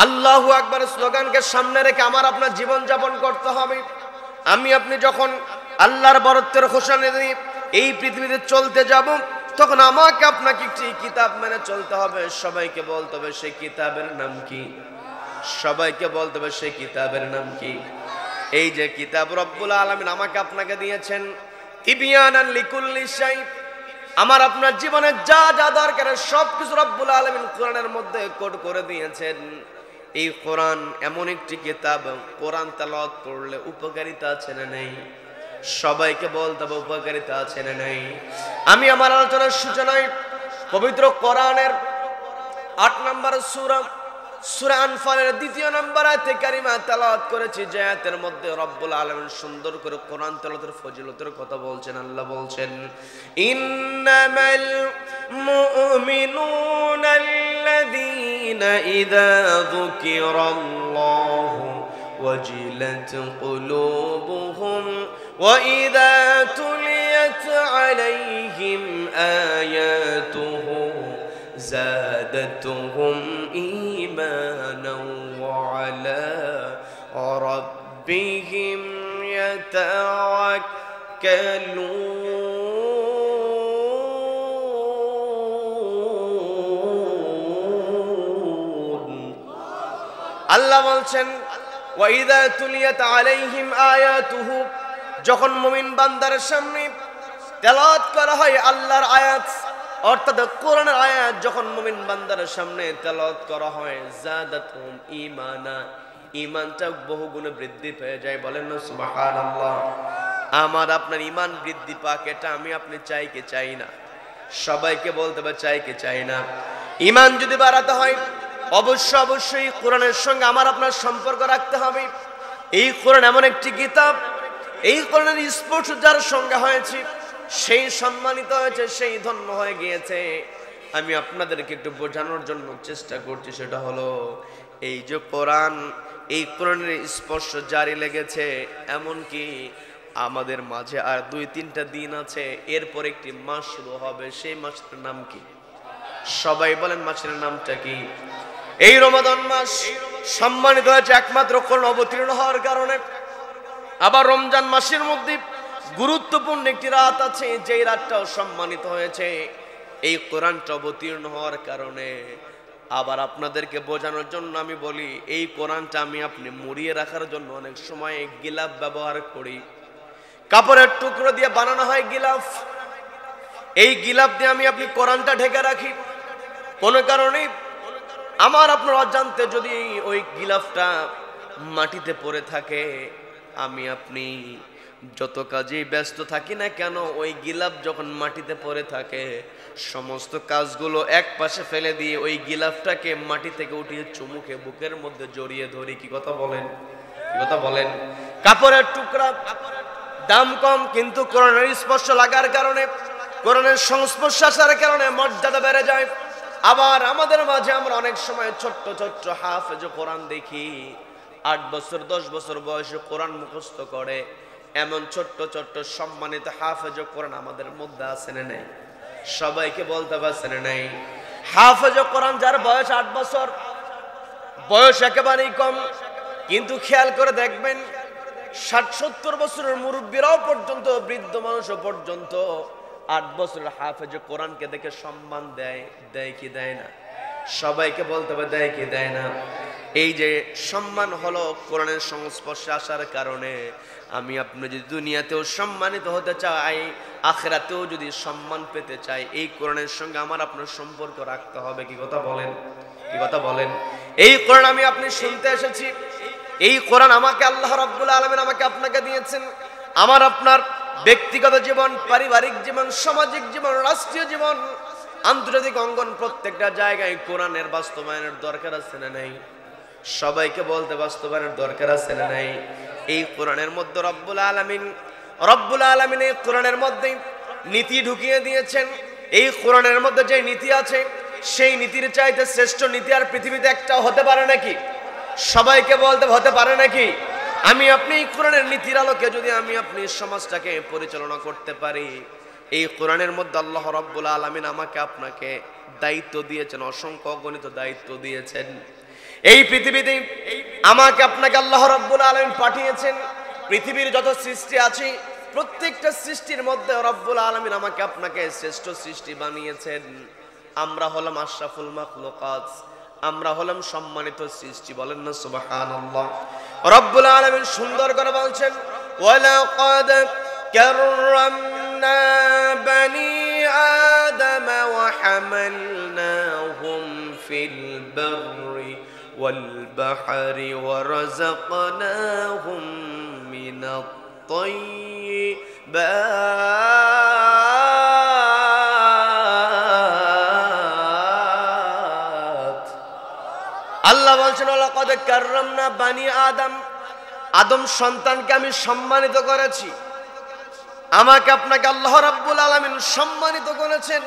আল্লাহু আকবার স্লোগানকে সামনে রেখে আমার আপনার জীবন যাপন করতে হবে। আমি আপনি যখন আল্লাহর বরত্বের ঘোষণা দিয়ে এই পৃথিবীতে চলতে যাব, তখন আমাকে আপনাকে একটি কিতাব মেনে চলতে হবে। সবাইকে বলতে হবে সেই কিতাবের নাম কি? সবাইকে বলতে হবে সেই কিতাবের নাম কি? এই যে কিতাব রব্বুল আলামিন আমাকে আপনাকে দিয়েছেন, তিবিয়ানান লিকুল্লি শাই, আমার আপনার জীবনে যা যা দরকার সবকিছু রব্বুল আলামিন কোরআনের মধ্যে কোড করে দিয়েছেন। এই কোরআন এমন একটি কিতাব, কোরআন তেলাওয়াত করলে উপকারিতা আছে না নেই? সবাইকে বলতে হবে উপকারিতা আছে না নেই? আমি আমার আলোচনার সূচনায় পবিত্র কোরআনের 8 নম্বর সূরা আনফালের 2 নম্বর আয়াতে কারিমা তেলাওয়াত করেছি, যে আয়াতের মধ্যে রব্বুল আলামিন সুন্দর করে কোরআন তেলাওয়াতের ফজিলতের কথা বলছেন। আল্লাহ বলছেন, ইন্নামাল মুমিনুনা আল্লাযীনা ইযা যুকিরাল্লাহু ওয়াজিলাত কুলুবুহুম ওয়া ইযা তুলিয়াত আলাইহিম আয়াতুহু زادتهم إيمانا وعلى ربهم يتوكلون আল্লাহ বলছেন, وإذا تليت عليهم آياته, যখন মুমিন বান্দার সামনে তেলাওয়াত করা হয় আল্লাহর আয়াত, অর্থাৎ কোরআনের আয়াত যখন মুমিন বান্দার সামনে তেলাওয়াত করা হয়, জাদাতুহুম ঈমানা, ঈমানটা বহুগুণে বৃদ্ধি পেয়ে যায়। বলেন না সুবহানাল্লাহ। আমার আপনার ঈমান বৃদ্ধি পাক, এটা আমি আপনি চাই কি চাই না? সবাইকে বলতে হবে চাই কি চাই না? ঈমান যদি বাড়াতে হয় অবশ্যই কোরআনের সঙ্গে আমার আপনার সম্পর্ক রাখতে হবে। এই কোরআন এমন একটি কিতাব, এই কোরআনের স্পর্শ যার সঙ্গে হয়েছে সেই সম্মানিত হয়েছে, সেই ধন্য হয়ে গিয়েছে। আমি আপনাদেরকে একটু বোঝানোর জন্য চেষ্টা করছি, সেটা হলো এই যে কোরআন, এই কোরআনের স্পর্শ জারি লেগেছে, এমনকি আমাদের মাঝে আর 2-3টা দিন আছে, এরপর একটি মাস শুরু হবে। সেই মাসটার নাম কি? সবাই বলেন মাসের নামটা কি? এই রমাদান মাস সম্মানিত হয়েছে একমাত্র কোরআন অবতীর্ণ হওয়ার কারণে। আবার রমজান মাসের মধ্যে গুরুত্বপূর্ণ একটি রাত আছে, যেই রাতটাও সম্মানিত হয়েছে এই কোরআনটা অবতীর্ণ হওয়ার কারণে। আবার আপনাদেরকে বোঝানোর জন্য আমি বলি, এই কোরআনটা আমি আপনি মুড়িয়ে রাখার জন্য অনেক সময় গিলাফ ব্যবহার করি। কাপড়ের টুকরো দিয়ে বানানো হয় গিলাফ, এই গিলাফ দিয়ে আমি আপনি কোরআনটা ঢেকে রাখি। কোন কারণে আমার আপনার অজান্তে যদি ওই গিলাফটা মাটিতে পড়ে থাকে, আমি আপনি যত কাজেই ব্যস্ত থাকি না কেন, ওই গিলাফ যখন মাটিতে পড়ে থাকে, সমস্ত কাজগুলো এক পাশে ফেলে দিয়ে ওই গিলাফটাকে মাটি থেকে উঠিয়ে চুমুকে বুকের মধ্যে জড়িয়ে ধরি। কি কথা বলেন? কি কথা বলেন? কাপড়ের টুকরা দাম কম, কিন্তু কোরআনের স্পর্শ লাগার কারণে, কোরআনের সংস্পর্শ আসার কারণে মর্যাদা বেড়ে যায়। আবার আমাদের মাঝে আমরা অনেক সময় ছোট্ট ছোট্ট হাফেজ কোরআন দেখি, 8 বছর 10 বছর বয়সে কোরআন মুখস্থ করে, এমন ছোট্ট ছোট্ট সম্মানিত হাফেজ কোরআন আমাদের মধ্যে আছে না নাই? সবাইকে বলতে পারছে না নাই? হাফেজ কোরআন যার বয়স 8 বছর, বয়স একেবারেই কম, কিন্তু খেয়াল করে দেখবেন 60-70 বছরের মুরব্বীরাও পর্যন্ত, বৃদ্ধ মানুষও পর্যন্ত 8 বছরের হাফেজ কোরআনকে দেখে সম্মান দেয়। দেয় কি দেয় না? সবাইকে বলতে হবে দেয় কি দেয় না? এই যে সম্মান হলো কোরআনের সংস্পর্শে আসার কারণে। আমি আপনি যদি দুনিয়াতেও সম্মানিত হতে চাই, আখিরাতেও যদি সম্মান পেতে চাই, এই কোরআনের সঙ্গে আমার আপনার সম্পর্ক রাখতে হবে। কি কথা বলেন? কি কথা বলেন? এই কোরআন আমি আপনি শুনতে এসেছি, এই কোরআন আমাকে আল্লাহ রাব্বুল আলামিন আমাকে আপনাকে দিয়েছেন। আমার আপনার ব্যক্তিগত জীবন, পারিবারিক জীবন, সামাজিক জীবন, রাষ্ট্রীয় জীবন, আন্তর্জাতিক অঙ্গন, প্রত্যেকটা জায়গায় কোরআনের বাস্তবায়নের দরকার আছে না নাই? সবাইকে বলতে বাস্তবায়নের দরকার আছে না নাই? এই কোরআনের মধ্যে রব্বুল আলামিন এই কোরআনের মধ্যে নীতি ঢুকিয়ে দিয়েছেন। এই কোরআনের মধ্যে যে নীতি আছে, সেই নীতির চাইতে শ্রেষ্ঠ নীতি আর পৃথিবীতে একটাও হতে পারে নাকি? সবাইকে বলতে হতে পারে নাকি? আমি আপনি কোরআনের নীতির আলোকে যদি আমি আপনি সমাজটাকে পরিচালনা করতে পারি, এই কোরআনের মধ্যে আল্লাহ রাব্বুল আলামিন আমাকে আপনাকে দায়িত্ব দিয়েছেন, অসংখ্য অগণিত দায়িত্ব দিয়েছেন। এই পৃথিবীতে আমাকে আপনাকে আল্লাহ রাব্বুল আলামিন পাঠিয়েছেন। পৃথিবীর যত সৃষ্টি আছে প্রত্যেকটা সৃষ্টির মধ্যে রব্বুল আলামিন আমাকে আপনাকে শ্রেষ্ঠ সৃষ্টি বানিয়েছেন। আমরা হলাম আশরাফুল মাখলুকাত, আমরা হলাম সম্মানিত সৃষ্টি। বলেন না সুবহানাল্লাহ। রব্বুল আলামিন সুন্দর করে বলছেন, ওয়ালাকাদ কাররামনা বানি আদম ওয়া হামালনাহুম ফিল বাররি ওয়াল বাহরি ওয়া রাযাকনাহুম মিনাত তাইয়্যিবাত। আল্লাহ বলছেন, ওয়ালাকাদ কাররামনা বানি আদম, আদম সন্তানকে আমি সম্মানিত করেছি। আমাকে আপনাকে আল্লাহ রাব্বুল আলামিন সম্মানিত করেছেন।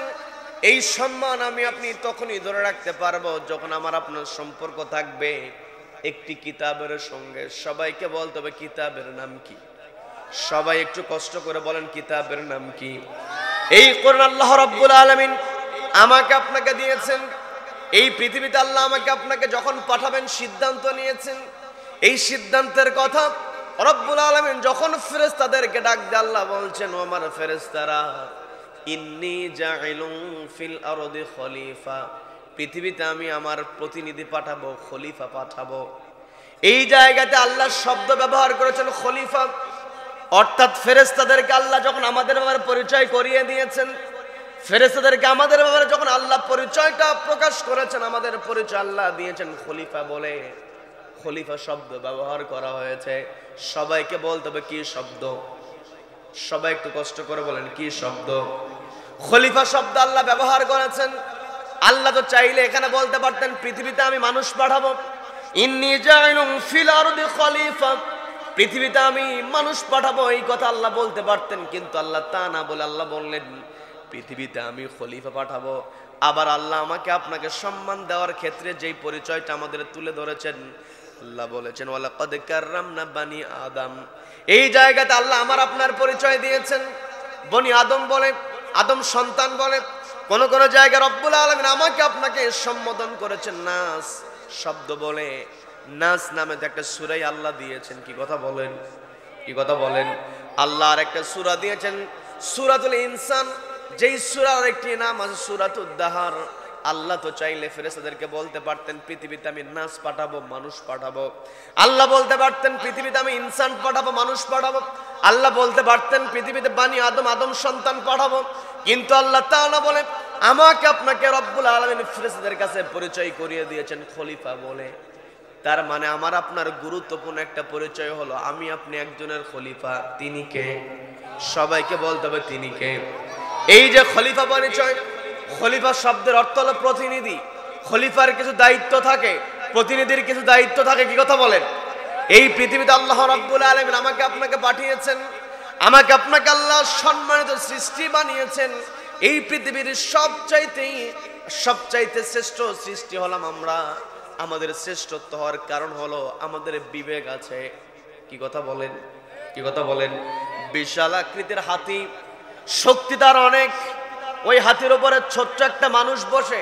এই সম্মান আমি আপনি তখনই ধরে রাখতে পারবো যখন আমার আপনার সম্পর্ক থাকবে একটি কিতাবের সঙ্গে। সবাইকে বলতে হবে কিতাবের নাম কি? সবাই একটু কষ্ট করে বলেন কিতাবের নাম কি? এই কোরআন আল্লাহ রাব্বুল আলামিন আমাকে আপনাকে দিয়েছেন। এই পৃথিবীতে আল্লাহ আমাকে আপনাকে যখন পাঠাবেন সিদ্ধান্ত নিয়েছেন। এই সিদ্ধান্তের কথা রব্বুল আলামিন যখন ফেরেশতাদেরকে ডাক দিয়ে আল্লাহ বলছেন, ও আমার ফেরেশতারা, ইন্নী জাইলুন ফিল আরদি খলিফা, পৃথিবীতে আমি আমার প্রতিনিধি পাঠাবো, খলিফা পাঠাবো। এই জায়গাতে আল্লাহ শব্দ ব্যবহার করেছেন খলিফা, অর্থাৎ ফেরেশতাদেরকে আল্লাহ যখন আমাদের ব্যাপারে পরিচয় করিয়ে দিয়েছেন, ফেরেশতাদেরকে আমাদের ব্যাপারে যখন আল্লাহ পরিচয়টা প্রকাশ করেছেন, আমাদের পরিচয় আল্লাহ দিয়েছেন খলিফা বলে। খলিফা শব্দ ব্যবহার করা হয়েছে। সবাইকে বলতে হবে কি শব্দ? সবাই একটু কষ্ট করে বলেন কি শব্দ? খলিফা শব্দ আল্লাহ ব্যবহার করেছেন। আল্লাহ তো চাইলে এখানে বলতে পারতেন পৃথিবীতে আমি মানুষ পাঠাবো, ইন্নী জাইলুন ফিল আরদি খলিফা, পৃথিবীতে আমি মানুষ পাঠাবো, এই কথা আল্লাহ বলতে পারতেন। কিন্তু আল্লাহ তা না বলে আল্লাহ বললেন পৃথিবীতে আমি খলিফা পাঠাবো। আবার আল্লাহ আমাকে আপনাকে সম্মান দেওয়ার ক্ষেত্রে যেই পরিচয়টা আমাদের তুলে ধরেছেন, আল্লাহ বলেছেন ওয়ালাকাদ কাররামনা বানি আদম। এই জায়গাতে আল্লাহ আমার আপনার পরিচয় দিয়েছেন বনি আদম বলে, আদম সন্তান বলে। কোন কোন জায়গায় রব্বুল আলামিন আমাকে আপনাকে সম্বোধন করেছেন নাস শব্দ বলে। নাস নামে একটা সূরা আল্লাহ দিয়েছেন। কি কথা বলেন? কি কথা বলেন? আল্লাহ আর একটা সূরা দিয়েছেন সূরাতুল ইনসান, যেই সূরার একটি নাম আছে সূরাতুদ দাহার। আল্লাহ তো চাইলে ফেরেশতাদেরকে বলতে পারতেন পৃথিবীতে আমি নাস পাঠাবো, মানুষ পাঠাবো। আল্লাহ বলতে পারতেন পৃথিবীতে আমি ইনসান পাঠাবো, মানুষ পাঠাবো। আল্লাহ বলতে পারতেন পৃথিবীতে বানি আদম, আদম সন্তান পাঠাবো। কিন্তু আল্লাহ তা না বলে আমাকে আপনাকে রব্বুল আলামিন ফেরেশতাদের কাছে পরিচয় করিয়ে দিয়েছেন খলিফা বলে। তার মানে আমার আপনার গুরুত্বপূর্ণ একটা পরিচয় হলো আমি আপনি একজনের খলিফা। তিনি কে? সবাইকে বলতে হবে তিনি কে? এই যে খলিফা পরিচয়, খলিফা শব্দের অর্থ হলো প্রতিনিধি। খলিফার কিছু দায়িত্ব থাকে, প্রতিনিধির কিছু দায়িত্ব থাকে। কি কথা বলেন? এই পৃথিবীতে আল্লাহ রাব্বুল আলামিন আমাকে আপনাকে পাঠিয়েছেন। আমাকে আপনাকে আল্লাহ সম্মানিত সৃষ্টি বানিয়েছেন। এই পৃথিবীর সবচাইতে শ্রেষ্ঠ সৃষ্টি হলাম আমরা। আমাদের শ্রেষ্ঠত্ব হওয়ার কারণ হলো আমাদের বিবেক আছে। কি কথা বলেন? কি কথা বলেন? বিশাল আকৃতির হাতি, শক্তি তার অনেক। ওই হাতির উপরে ছোট্ট একটা মানুষ বসে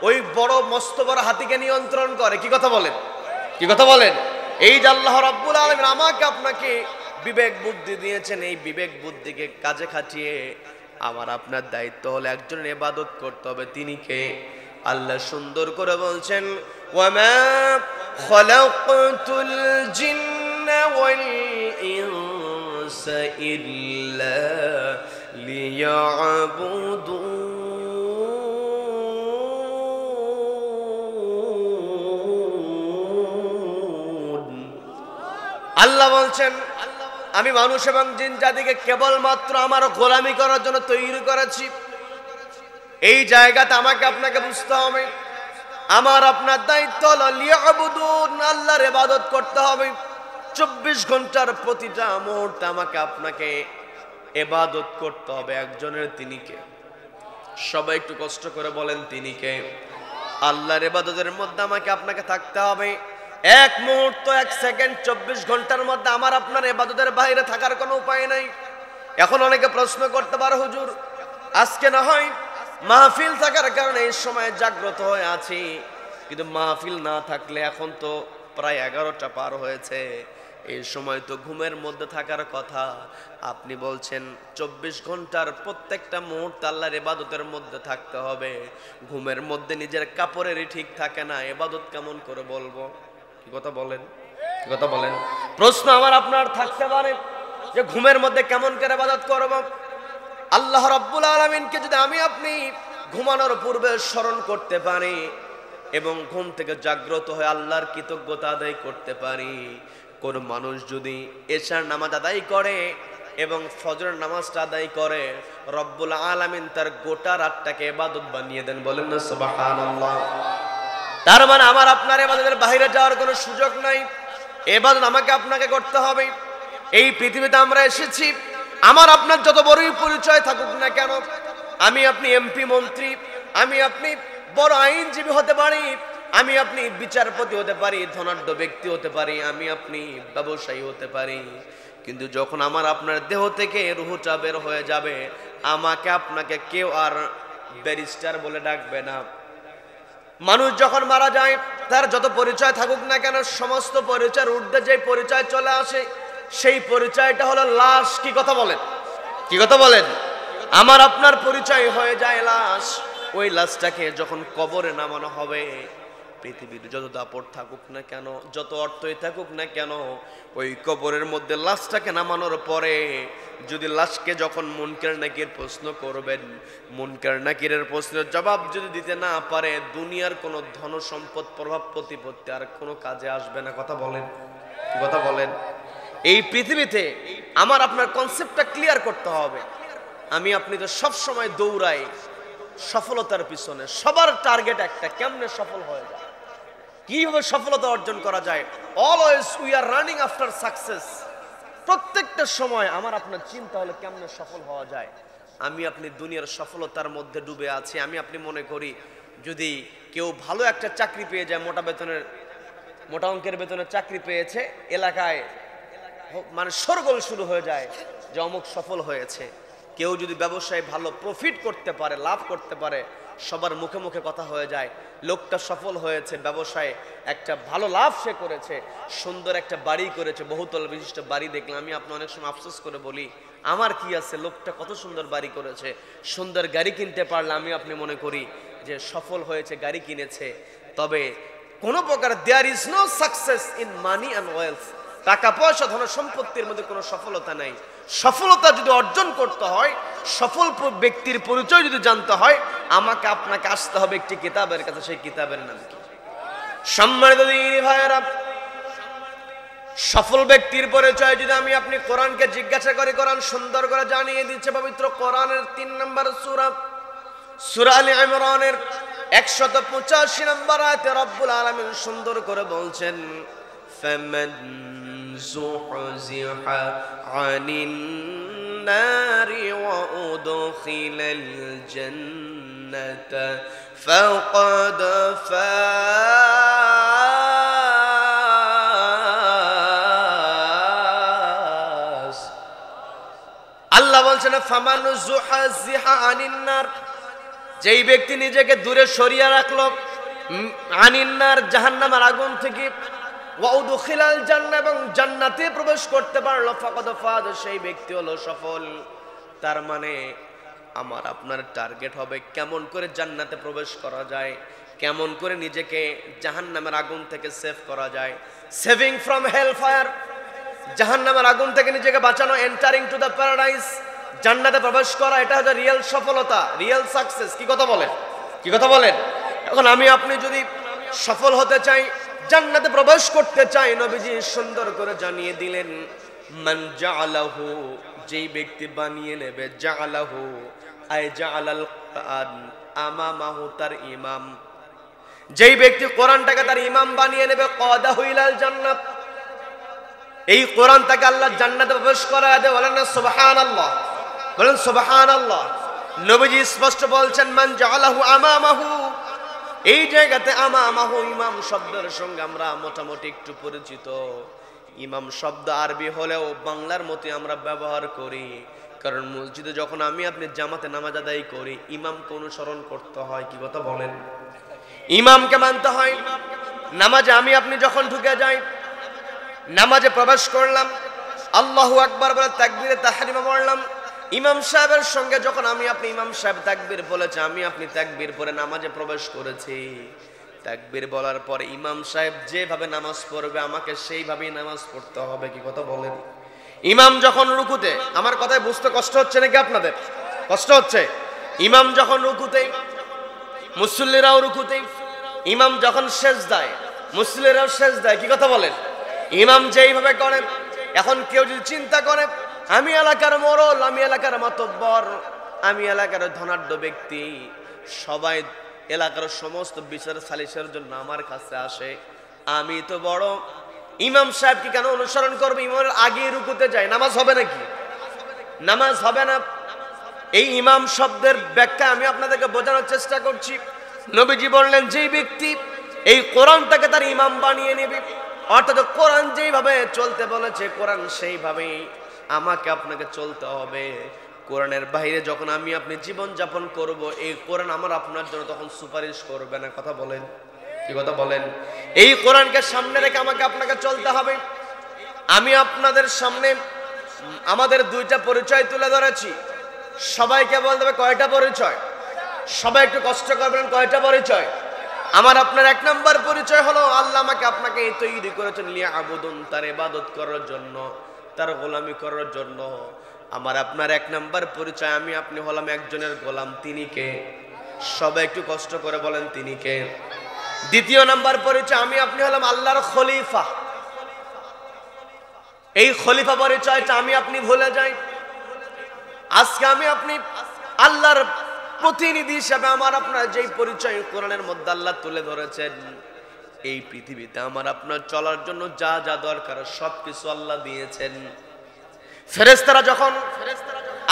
ওই বড় মস্ত বড় হাতিকে নিয়ন্ত্রণ করে। কি কথা বলেন? কি কথা বলেন? এই যে আল্লাহ রাব্বুল আলামিন আমাকে আপনাকে বিবেক বুদ্ধি দিয়েছেন, এই বিবেক বুদ্ধিকে কাজে খাটিয়ে আমার আপনার দায়িত্ব হলো একজনের ইবাদত করতে হবে। তিনি কে? আল্লাহ সুন্দর করে বলছেন, ওয়ামা খালাকতুল জিন্না ওয়াল ইনসা ইল্লা লিয়াবুদুন। আল্লাহ বলছেন আমি মানুষ এবং জিন জাতিকে কেবলমাত্র আমার গোলামি করার জন্য তৈরি করেছি। এই জায়গাতে আমাকে আপনাকে বুঝতে হবে আমার আপনার দায়িত্ব হলো লিয়াবুদুন, আল্লাহর ইবাদত করতে হবে। 24 ঘন্টার প্রতিটা মুহূর্তে আমাকে আপনাকে ইবাদত করতে হবে একজনের। তিনি কে? সবাই একটু কষ্ট করে বলেন তিনি কে? আল্লাহর ইবাদতের মধ্যে আমাকে আপনাকে থাকতে হবে। এক মুহূর্ত, এক সেকেন্ড, 24 ঘন্টার মধ্যে আমার আপনার ইবাদতের বাইরে থাকার কোনো উপায় নাই। এখন অনেকে প্রশ্ন করতে পারে, হুজুর আজকে না হয় মাহফিল থাকার কারণে এই সময় জাগ্রত হয়ে আছি, কিন্তু মাহফিল না থাকলে এখন তো প্রায় 11টা পার হয়েছে, এই সময় তো ঘুমের মধ্যে থাকার কথা। আপনি বলছেন 24 ঘন্টার প্রত্যেকটা মুহূর্ত আল্লাহর ইবাদতের মধ্যে থাকতে হবে। ঘুমের মধ্যে নিজের কাপড়েরই ঠিক থাকে না, ইবাদত কেমন করে বলবো? কি কথা বলেন, কি কথা বলেন? প্রশ্ন আমার আপনার থাকতে পারে যে ঘুমের মধ্যে কেমন করে ইবাদত করব? আল্লাহ রাব্বুল আলামিনকে যদি আমি আপনি ঘুমানোর পূর্বে স্মরণ করতে পারি এবং ঘুম থেকে জাগ্রত হয়ে আল্লাহর কৃতজ্ঞতা আদায় করতে পারি। কোন মানুষ যদি এশার নামাজ আদায় করে এবং ফজরের নামাজটা আদায় করে, রব্বুল আলামিন তার গোটা রাতটাকে ইবাদত বানিয়ে দেন। বলেন না সুবহানাল্লাহ। তার মানে আমার আপনার ইবাদতের বাইরে যাওয়ার কোনো সুযোগ নাই, ইবাদত আমাকে আপনাকে করতে হবে। এই পৃথিবীতে আমরা এসেছি, আমার আপনার যত বড়ই পরিচয় থাকুক না কেন, আমি আপনি এমপি মন্ত্রী, আমি আপনি বড় আইনজীবী হতে পারি, আমি আপনি বিচারপতি হতে পারি, ধনাঢ্য ব্যক্তি হতে পারি, আমি আপনি ব্যবসায়ী হতে পারি, কিন্তু যখন আমার আপনার দেহ থেকে রূহটা বের হয়ে যাবে, আমাকে আপনাকে কেউ আর ব্যারিস্টার বলে ডাকবে না। মানুষ যখন মারা যায়, তার যত পরিচয় থাকুক না কেন, সমস্ত পরিচয়ের ঊর্ধ্বে যে পরিচয় চলে আসে, সেই পরিচয়টা হলো লাশ। কি কথা বলেন, কি কথা বলেন? আমার আপনার পরিচয় হয়ে যায় লাশ। ওই লাশটাকে যখন কবরে নামানো হবে, পৃথিবীর যত দাপট থাকুক না কেন, যত অর্থই থাকুক না কেন, ওই কবরের মধ্যে লাশটাকে নামানোর পরে যদি লাশকে যখন মুনকার নাকির প্রশ্ন করবেন, মুনকার নাকিরের প্রশ্নের জবাব যদি দিতে না পারে, দুনিয়ার কোনো ধন সম্পদ প্রভাব প্রতিপত্তি আর কোনো কাজে আসবে না। কথা বলেন, কথা বলেন? এই পৃথিবীতে আমার আপনার কনসেপ্টটা ক্লিয়ার করতে হবে। আমি আপনি তো সব সময় দৌড়াই সফলতার পিছনে, সবার টার্গেট একটা, কেমনে সফল হয়ে যায়, কিভাবে সফলতা অর্জন করা যায়। Always we are running after success. প্রত্যেকটা সময় আমার আপনার চিন্তা হলো কেমনে সফল হওয়া যায়। আমি আপনি দুনিয়ার সফলতার মধ্যে ডুবে আছি। আমি আপনি মনে করি যদি কেউ ভালো একটা চাকরি পেয়ে যায়, মোটা অঙ্কের বেতনের চাকরি পেয়েছে, এলাকায় মানে শোরগোল শুরু হয়ে যায় যে অমুক সফল হয়েছে। কেউ যদি ব্যবসায় ভালো প্রফিট করতে পারে, লাভ করতে পারে, সবার মুখে মুখে কথা হয়ে যায় লোকটা সফল হয়েছে, ব্যবসায় একটা ভালো লাভ সে করেছে, সুন্দর একটা বাড়ি করেছে, বহুতল বিশিষ্ট বাড়ি দেখলাম। আমি আপনি অনেক সময় আফসোস করে বলি, আমার কি আছে, লোকটা কত সুন্দর বাড়ি করেছে, সুন্দর গাড়ি কিনতে পারলে আমি আপনি মনে করি যে সফল হয়েছে, গাড়ি কিনেছে। তবে কোনো প্রকার there is no success in money and wealth. টাকা পয়সা ধন সম্পত্তির মধ্যে কোনো সফলতা নাই। সফলতা যদি অর্জন করতে হয়, সফল ব্যক্তির পরিচয় যদি জানতে হয়, আমাকে আপনাকে আসতে হবে একটি কিতাবের কাছে। সেই কিতাবের নাম কি? সম্মানিত দিনী ভাইয়েরা, সফল ব্যক্তির পরিচয় যদি আমি আপনি কোরআনকে জিজ্ঞাসা করি, কোরআন সুন্দর করে জানিয়ে দিচ্ছে। পবিত্র কোরআনের 3 নম্বর সূরা, সূরা আলে ইমরানের 185 নম্বর আয়াতে রব্বুল আলামিন সুন্দর করে বলছেন, فمن زحزح عن النار وأدخل الجنة فقد فاز। আল্লাহ বলছেন ফামান যুহজিহা আনিন নার, যেই ব্যক্তি নিজেকে দূরে সরিয়ে রাখলো, আনিন নার জাহান্নামের আগুন থেকে, ওয়াউদখিলাল জান্নাহ এবং জান্নাতে প্রবেশ করতে পারলো, ফাকাদ ফাজ, সেই ব্যক্তি হলো সফল। তার মানে আমার আপনার টার্গেট হবে কেমন করে জান্নাতে প্রবেশ করা যায়, কেমন করে নিজেকে জাহান্নামের আগুন থেকে সেভ করা যায়। সেভিং ফ্রম হেল ফায়ার, জাহান্নামের আগুন থেকে নিজেকে বাঁচানো, এন্টারিং টু দ্য প্যারাডাইস, জান্নাতে প্রবেশ করা, এটা হচ্ছে রিয়েল সফলতা, রিয়েল সাকসেস। কি কথা বলেন, কি কথা বলেন? এখন আমি আপনি যদি সফল হতে চাই, জান্নাতে প্রবেশ করতে চাই, নবীজি সুন্দর করে জানিয়ে দিলেন, মান জাআলাহু, যেই ব্যক্তি বানিয়ে নেবে, জাআলাহু আই জাআলাল কুরআন আমামাহু, তার ইমাম, যেই ব্যক্তি কোরআনটাকে তার ইমাম বানিয়ে নেবে, কাদাহু ইলাল জান্নাত, এই কোরআন তাকে আল্লাহ জান্নাতে প্রবেশ করায় দেবে। বলেন না সুবহানাল্লাহ, বলেন সুবহানাল্লাহ। নবীজি স্পষ্ট বলছেন, মান জাআলাহু আমামাহু, এই জায়গাতে আমামাহু, ইমাম শব্দের সঙ্গে আমরা মোটামুটি একটু পরিচিত। ইমাম শব্দ আরবি হলেও বাংলার মতো আমরা ব্যবহার করি, কারণ মসজিদে যখন আমি আপনি জামাতে নামাজ আদায় করি, ইমামকে অনুসরণ করতে হয়। কি কথা বলেন? ইমামকে মানতে হয়। নামাজে আমি আপনি যখন ঢুকে যাই, নামাজে প্রবেশ করলাম, আল্লাহু আকবার বলে তাকবীরে তাহরিমা পড়লাম, ইমাম সাহেবের সঙ্গে যখন আমি আপনি, ইমাম সাহেব তাকবীর বলেছে, আমি আপনি তাকবীর পরে নামাজে প্রবেশ করেছি, তাকবীর বলার পরে ইমাম সাহেব যেভাবে নামাজ পড়বে আমাকে সেইভাবেই নামাজ পড়তে হবে। কি কথা বলেন? ইমাম যখন রুকুতে, আমার কথায় বুঝতে কষ্ট হচ্ছে নাকি আপনাদের? কষ্ট হচ্ছে? ইমাম যখন রুকুতে, মুসল্লিরাও রুকুতে, ইমাম যখন সেজদায়, মুসল্লিরাও সেজদায়। কি কথা বলেন? ইমাম যেইভাবে করেন, এখন কেউ যদি চিন্তা করে আমি এলাকার মোড়ল, আমি এলাকার মাতব্বর, আমি এলাকার ধনাঢ্য ব্যক্তি, সবাই এলাকার সমস্ত বিচার সালিসের জন্য আমার কাছে আসে, আমি তো বড়, ইমাম সাহেব কি কেন অনুসরণ করবে? ইমামের আগে রুকুতে যায়, নামাজ হবে নাকি? নামাজ হবে না। এই ইমাম শব্দের ব্যাখ্যা আমি আপনাদেরকে বোঝানোর চেষ্টা করছি। নবীজি বললেন, যেই ব্যক্তি এই কোরআনটাকে তার ইমাম বানিয়ে নেবে, অর্থাৎ কোরআন যেইভাবে চলতে বলেছে কোরআন সেইভাবেই আমাকে আপনাকে চলতে হবে। কোরআনের বাইরে যখন আমি আপনি জীবন যাপন করব, এই কোরআন আমার আপনার জন্য তখন সুপারিশ করবে না। কথা বলেন? কি কথা বলেন? এই কোরআনকে সামনে রেখে আমাকে আপনাকে চলতে হবে। আমি আপনাদের সামনে আমাদের দুইটা পরিচয় তুলে ধরেছি। সবাইকে বলতে হবে কয়টা পরিচয়? সবাই একটু কষ্ট করবেন, কয়টা পরিচয়? আমার আপনার এক নাম্বার পরিচয় হলো আল্লাহ আমাকে আপনাকে তৈরি করেছেন লিয়াবুদুন, তার ইবাদত করার জন্য, তার গোলামি করার জন্য। আমার আপনার এক নাম্বার পরিচয়, আমি আপনি হলাম একজনের গোলাম। তিনি কে? সবাই একটু কষ্ট করে বলেন, তিনি কে? দ্বিতীয় নাম্বার পরিচয়, আমি আপনি হলাম আল্লাহর খলিফা। এই খলিফা পরিচয়টা আমি আপনি ভুলে যাই। আজকে আমি আপনি আল্লাহর প্রতিনিধি হিসেবে আমার আপনার যেই পরিচয় কোরআনের মধ্যে আল্লাহ তুলে ধরেছেন, এই পৃথিবীতে আমার আপনার চলার জন্য যা যা দরকার সবকিছু আল্লাহ দিয়েছেন। ফেরেশতারা যখন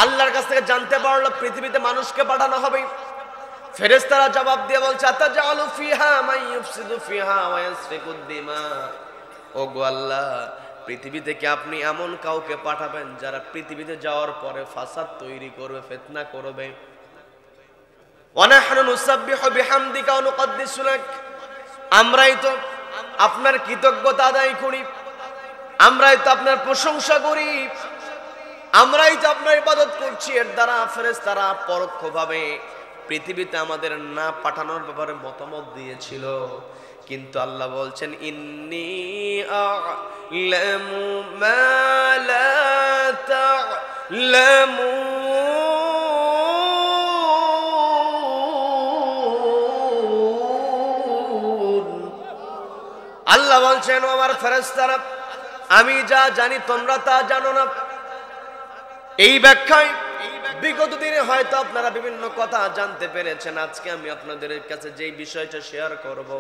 আল্লাহর কাছ থেকে জানতে পারলো পৃথিবীতে মানুষকে পাঠানো হবে, ফেরেশতারা জবাব দিয়ে বলছে, আতাজালু ফিহা মান ইউফসিদু ফিহা ওয়া ইয়াসফিকুদ দিমা। ওগো আল্লাহ, পৃথিবীতে কি আপনি এমন কাউকে পাঠাবেন যারা পৃথিবীতে যাওয়ার পরে ফাসাদ তৈরি করবে, ফিতনা করবে? ওয়া নাহনু নুসাব্বিহু বিহামদিকা ওয়া নুকদ্দিসু লাক। আমরাই তো আপনার কৃতজ্ঞতা আদায় করি, আমরাই তো আপনার প্রশংসা করি, আমরাই তো আপনার ইবাদত করছি। এর দ্বারা ফেরেশতারা পরোক্ষভাবে পৃথিবীতে আমাদের না পাঠানোর ব্যাপারে মতামত দিয়েছিল। কিন্তু আল্লাহ বলছেন, ইন্নী আ'লামু মা লা তা'লামুন। আল্লাহ বলছেন, ও আমার ফেরেশতারা, আমি যা জানি তোমরা তা জানো না। এই ব্যাখ্যায় বিগত দিনে হয়তো আপনারা বিভিন্ন কথা জানতে পেরেছেন। আজকে আমি আপনাদের কাছে যেই বিষয়টা শেয়ার করব,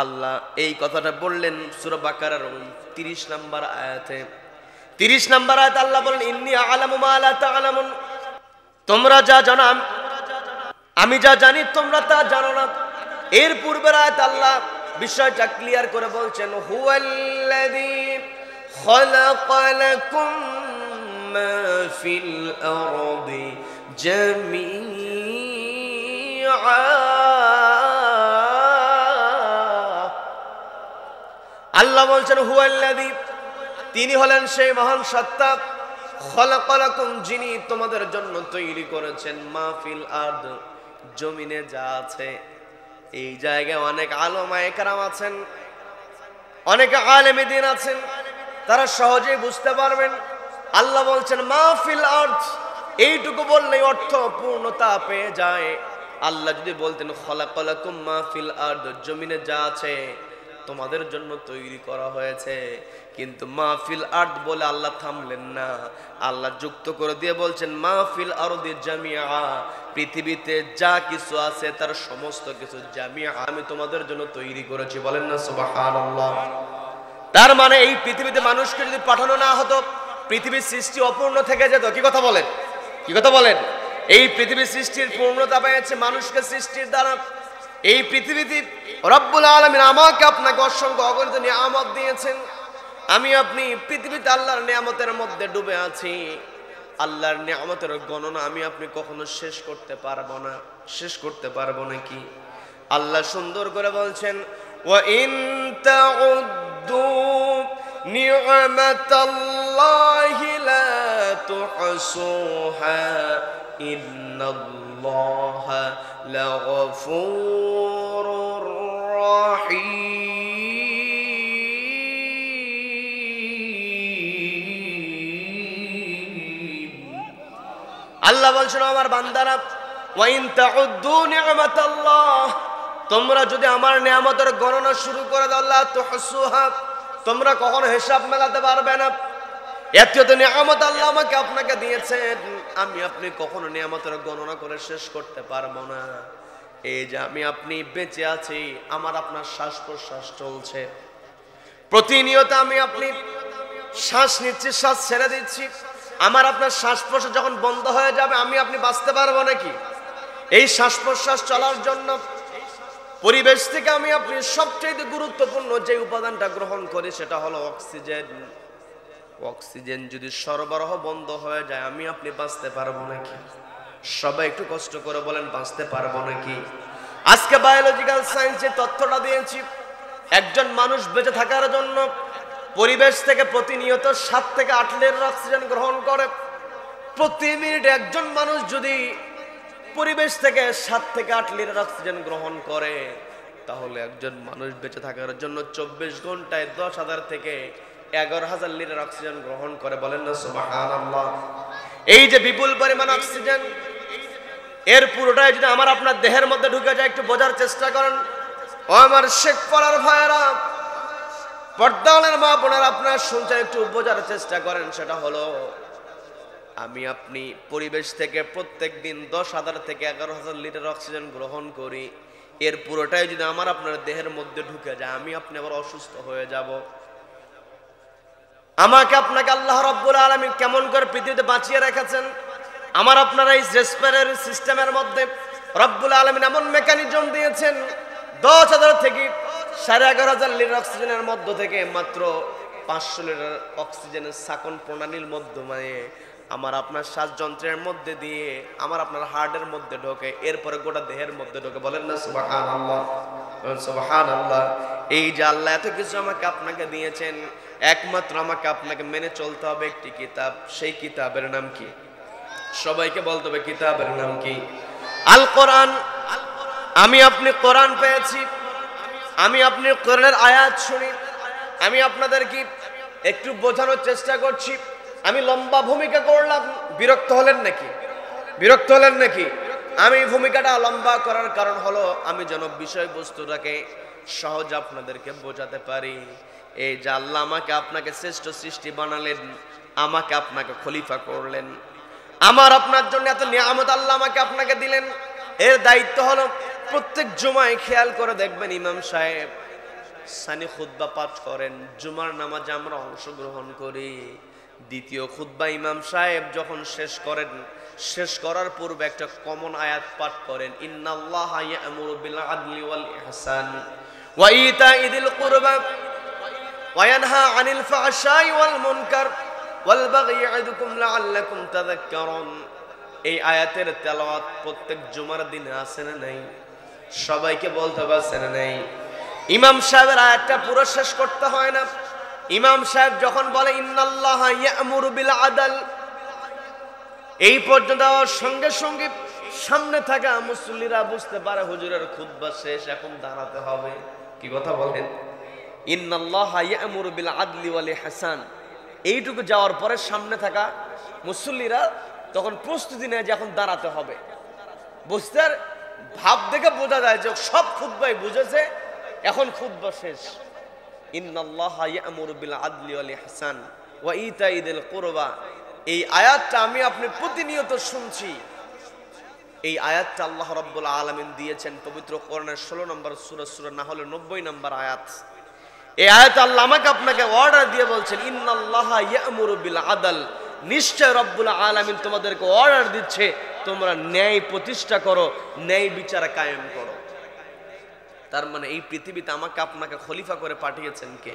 আল্লাহ এই কথাটা বললেন সূরা বাকারার 30 নম্বর আয়াতে। 30 নম্বর আয়াতে আল্লাহ বলেন, ইন্নী আ'লামু মা লা তা'লামুন। তোমরা যা জানো আমি যা জানি তোমরা তা জানো না। এর পূর্বের আয়াতে আল্লাহ বিষয়টা ক্লিয়ার করে বলছেন, হুয়াল্লাযী খালাকা লাকুম মা ফিল আরদি জামিআ। আল্লাহ বলছেন, হুয়াল্লাযী, তিনি হলেন সেই মহান সত্তা, খালাকা লাকুম, যিনি তোমাদের জন্য তৈরি করেছেন, মা ফিল আরদ, জমিনে যা আছে। এই জায়গায় অনেক আলেমায়ে কেরাম আছেন, অনেক আলেমে দ্বীন আছেন, তারা সহজেই বুঝতে পারবেন। আল্লাহ বলছেন মা ফিল আরদ, এইটুকু বললেই অর্থ পূর্ণতা পেয়ে যায়। আল্লাহ যদি বলতেন খালাকা লাকুম মা ফিল আরদ, জমিনে যা আছে তোমাদের জন্য তৈরি করা হয়েছে, কিন্তু মা ফিল আরদ বলে আল্লাহ থামলেন না। আল্লাহ যুক্ত করে দিয়ে বলছেন মা ফিল আরদি জামিআ, পৃথিবীতে যা কিছু আছে তার সমস্ত কিছু জামিআ আমি তোমাদের জন্য তৈরি করেছি। বলেন না সুবহানাল্লাহ। তার মানে এই পৃথিবীতে মানুষকে যদি পাঠানো না হতো, পৃথিবীর সৃষ্টি অপূর্ণ থেকে যেত। কি কথা বলেন? কি কথা বলেন? এই পৃথিবীর সৃষ্টির পূর্ণতা পেয়েছে মানুষকে সৃষ্টির দ্বারা। এই পৃথিবীতে রব্বুল আলামিন আমাকে আপনাকে অসংখ্য অগণিত নিয়ামত দিয়েছেন। আমি আপনি পৃথিবীতে আল্লাহর নিয়ামতের মধ্যে ডুবে আছি। আল্লাহর নিয়ামতের গণনা আমি আপনি কখনো শেষ করতে পারবো না। শেষ করতে পারবো নাকি? আল্লাহ সুন্দর করে বলছেন ওয়া ইন তাউদ্দু নি'মাতাল্লাহি লা তুহসুহা ইন্নাল্লাহা লাগফুরুর রাহিম। আল্লাহ বলছেন আমার বান্দারা ওয়া ইন তাউদ্দু নি'মাতাল্লাহ, তোমরা যদি আমার নিয়ামতের গণনা শুরু করে দাও লা তুহসুহা, তোমরা কখনো হিসাব মেলাতে পারবে না। এত নিয়ামত আল্লাহ আমাকে আপনাকে দিয়েছেন, আমি আপনি কখনো নিয়ামতের গণনা করে শেষ করতে পারবো না। এই যে আমি আপনি বেঁচে আছি, আমার আপনার শ্বাস প্রশ্বাস চলছে, প্রতিনিয়ত আমি আপনি শ্বাস নিচ্ছি, শ্বাস ছেড়ে দিচ্ছি। আমার আপনার শ্বাস প্রশ্বাস যখন বন্ধ হয়ে যাবে, আমি আপনি বাঁচতে পারবো নাকি? এই শ্বাস প্রশ্বাস চলার জন্য পরিবেশ থেকে আমি আপনি সবচেয়ে গুরুত্বপূর্ণ যে উপাদানটা গ্রহণ করি সেটা হলো অক্সিজেন। অক্সিজেন যদি সরবরাহ বন্ধ হয়ে যায়, আমি আপনি বাঁচতে পারবো নাকি? সবাই একটু কষ্ট করে বলেন, বাঁচতে পারবো নাকি? আজকে বায়োলজিক্যাল সায়েন্সে তথ্যটা দিয়েছি, একজন মানুষ বেঁচে থাকার জন্য পরিবেশ থেকে প্রতিনিয়ত 7 থেকে 8 লিটার অক্সিজেন গ্রহণ করে। প্রতি মিনিটে একজন মানুষ যদি পরিবেশ থেকে 7 থেকে 8 লিটার অক্সিজেন গ্রহণ করে, তাহলে একজন মানুষ বেঁচে থাকার জন্য 24 ঘন্টায় 10,000 থেকে 11,000 লিটার অক্সিজেন গ্রহণ করে। বলেন না সুবহানাল্লাহ। এই যে বিপুল পরিমাণ অক্সিজেন, এর পুরোটাই যদি আমার আপনার দেহের মধ্যে ঢুকে যায়, একটু বোঝার চেষ্টা করেন। ও আমার শেখ পড়ার ভাইয়েরা, পর্দাওয়ালার মা বোনেরা, আপনারা শুনছেন, একটু বোঝার চেষ্টা করেন। সেটা হলো আমি আপনি পরিবেশ থেকে প্রত্যেক দিন 10,000 থেকে 11,000 লিটার অক্সিজেন গ্রহণ করি, এর পুরোটাই যদি আমার আপনার দেহের মধ্যে ঢুকে যায়, আমি আপনি আবার অসুস্থ হয়ে যাব। আমাকে আপনাকে আল্লাহ রাব্বুল আলামিন কেমন করে পৃথিবীতে বাঁচিয়ে রেখেছেন। আমার আপনারা এই রেসপিরেটরি সিস্টেমের মধ্যে রব্বুল আলামিন এমন মেকানিজম দিয়েছেন, 10,000 থেকে 11,500 লিটার অক্সিজেনের মধ্য থেকে মাত্র 500 লিটার অক্সিজেনের সাকন প্রণালীর মাধ্যমে আমার আপনার শ্বাসযন্ত্রের মধ্যে দিয়ে আমার আপনার হার্টের মধ্যে ঢোকে, এরপরে গোটা দেহের মধ্যে ঢোকে। বলেন না সুবহানাল্লাহ, সুবহানাল্লাহ। এই যে আল্লাহ এত কিছু আমাকে আপনাকে দিয়েছেন, একমাত্র আমাকে আপনাকে মেনে চলতে হবে একটি কিতাব। সেই কিতাবের নাম কি? সবাইকে বলতে হবে, কিতাবের নাম কি? আল কোরআন। আমি আপনি কোরআন পেয়েছি, আমি আপনি কোরআনের আয়াত শুনি, আমি আপনাদের কি একটু বোঝানোর চেষ্টা করছি। আমি লম্বা ভূমিকা করলাম, বিরক্ত হলেন নাকি? বিরক্ত হলেন নাকি? আমি ভূমিকাটা লম্বা করার কারণ হলো আমি যেন বিষয়বস্তুটাকে সহজ আপনাদেরকে বোঝাতে পারি। এই যে আল্লাহ আমাকে আপনাকে শ্রেষ্ঠ সৃষ্টি বানালেন, আমাকে আপনাকে খলিফা করলেন, আমার আপনার জন্য এত নিয়ামত আল্লাহ আমাকে আপনাকে দিলেন। এর দায়িত্ব হলো প্রত্যেক জুমায় খেয়াল করে দেখবেন ইমাম সাহেব সানি খুতবা পাঠ করেন। জুমার নামাজে আমরা অংশগ্রহণ করি। দ্বিতীয় খুতবা ইমাম সাহেব যখন শেষ করেন, শেষ করার পূর্বে একটা কমন আয়াত পাঠ করেন, ইন্নাল্লাহা ইয়া'মুরু বিল আদলি ওয়াল ইহসান ওয়া ইতা'i যিল কুরবা ওয়া ইয়ানহা আনিল ফাহশাই ওয়াল মুনকার ওয়াল বাগই ইয়া'iদুকুম লাআল্লাকুম তাযাক্কারুন। এই আয়াতের তেলাওয়াত প্রত্যেক জুমার দিনে আছে না নাই? সবাইকে বলতে পারছে না নাই? ইমাম সাহেবের আয়াতটা পুরো শেষ করতে হয় না। ইমাম সাহেব যখন বলে ইন্নাল্লাহা ইয়া'মুরু বিল আদল, এই পর্যন্ত সঙ্গে সঙ্গে সামনে থাকা মুসল্লিরা বুঝতে পারে হুজুরের খুতবা শেষ, এখন দাঁড়াতে হবে। কি কথা বলেন? ইন্নাল্লাহা ইয়া'মুরু বিল আদলি ওয়াল ইহসান, এইটুকু যাওয়ার পরে সামনে থাকা মুসল্লিরা তখন প্রস্তুতি নেয় যে এখন দাঁড়াতে হবে। বুঝতে ভাব দেখে বোঝা যায় যে সব খুতবাই বুঝেছে, এখন খুতবা শেষ। ইন্নাল্লাহা ইয়া'মুরু বিল আদলি ওয়াল ইহসান ওয়া ইতা'i যিল কুরবা, এই আয়াতটা আমি আপনি প্রতিনিয়ত শুনছি। এই আয়াতটা আল্লাহ রাব্বুল আলামিন দিয়েছেন পবিত্র কোরআনের 16 নম্বর সূরা, সূরা নাহলের 90 নম্বর আয়াত। এই আয়াতে আল্লাহ আমাকে আপনাকে অর্ডার দিয়ে বলছেন ইন্নাল্লাহা ইয়া'মুরু বিল আদল, নিশ্চয় রব্বুল আলামিন তোমাদেরকে অর্ডার দিচ্ছে তোমরা ন্যায় প্রতিষ্ঠা করো, ন্যায় বিচার কায়েম করো। তার মানে এই পৃথিবীতে আমাকে আপনাকে খলিফা করে পাঠিয়েছেন কে?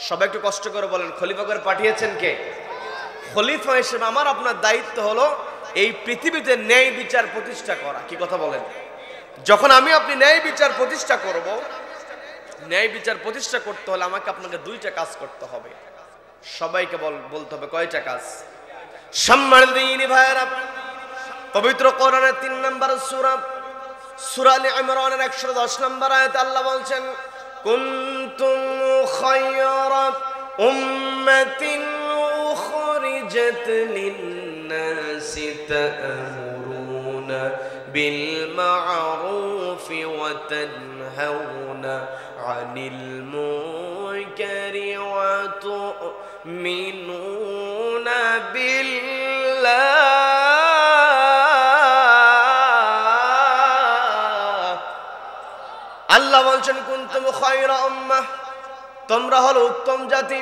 সবাই একটু কষ্ট করে বলেন, খলিফা করে পাঠিয়েছেন কে? খলিফা হিসেবে আমার আপনার দায়িত্ব হলো এই পৃথিবীতে ন্যায় বিচার প্রতিষ্ঠা করা। কি কথা বলেন? যখন আমি আপনি ন্যায় বিচার প্রতিষ্ঠা করব, ন্যায় বিচার প্রতিষ্ঠা করতে হলে আমাকে আপনাকে দুইটা কাজ করতে হবে। সবাইকে বলতে হবে কয়টা কাজ? সম্মানিত দিনী ভাইয়েরা, পবিত্র কোরআনের 3 নম্বর সূরা সূরা আলে ইমরানের 110 নম্বর আয়াতে আল্লাহ বলছেন, কুনতুম খায়রা উম্মাতিন উখরিজাত লিন-নাসি তা'মুরুনা বিল মা'রুফি ওয়া তানহাউনা আনিল মুনকারি ওয়া তু'মিনুনা বিল্লাহ। আল্লাহ বলছেন, কুনতুম খায়রা উম্মাহ, তোমরা হলো উত্তম জাতি,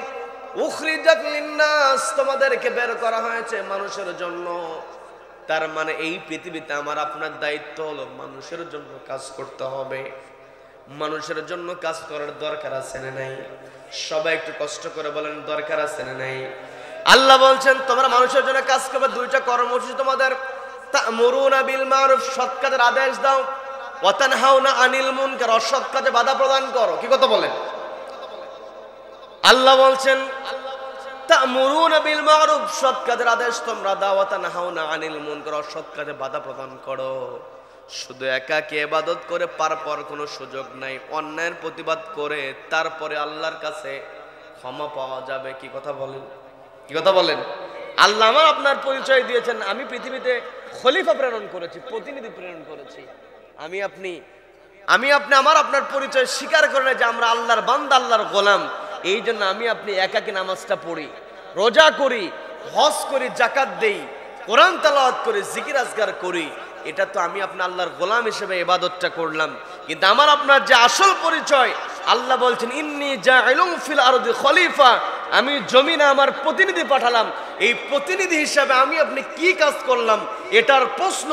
উখরিজাত লিন-নাস, তোমাদেরকে বের করা হয়েছে মানুষের জন্য। তার মানে এই পৃথিবীতে আমার আপনার দায়িত্ব হলো মানুষের জন্য কাজ করতে হবে। মানুষের জন্য কাজ করার দরকার আছে না নাই? সবাই একটু কষ্ট করে বলেন, দরকার আছে না নাই? আল্লাহ বলছেন তোমরা মানুষের জন্য কাজ করবে। দুইটা কর্মসূচি তোমাদের, তা'মুরুনা বিল মা'রুফ, সৎ কাজের আদেশ দাও, ওয়া তানহাউনা আনিল মুনকার, অসৎ কাজে বাধা প্রদান করো। কি কথা বলেন? আল্লাহ বলছেন তা'মুরুনা বিল মা'রুফ, সৎ কাজের আদেশ তোমরা দাও, ওয়া তানহাউনা আনিল মুনকার, অসৎ কাজে বাধা প্রদান করো। শুধু একাকে ইবাদত করে পারার কোনো সুযোগ নাই। অন্যায়ের প্রতিবাদ করে তারপরে আল্লাহর কাছে ক্ষমা পাওয়া যাবে। কি কথা বলেন? কি কথা বলেন? আল্লাহ আমার আপনার পরিচয় দিয়েছেন, আমি পৃথিবীতে খলিফা প্রেরণ করেছি, প্রতিনিধি প্রেরণ করেছি। আমি আপনি আমার আপনার পরিচয় স্বীকার করে না যে আমরা আল্লাহর বান্দা, আল্লাহর গোলাম। এই জন্য আমি আপনি একাকী নামাজটা পড়ি, রোজা করি, হজ করি, যাকাত দেই, কোরআন তেলাওয়াত করি, জিকির আজকার করি। এটা তো আমি আপনি আল্লাহর গোলাম হিসেবে ইবাদতটা করলাম। কিন্তু আমার আপনার যে আসল পরিচয়, আল্লাহ বলছেন ইন্নী জাইলুম ফিল আরদি খলিফা, আমি জমিনে আমার প্রতিনিধি পাঠালাম। এই প্রতিনিধি হিসাবে আমি আপনি কি কাজ করলাম, এটার প্রশ্ন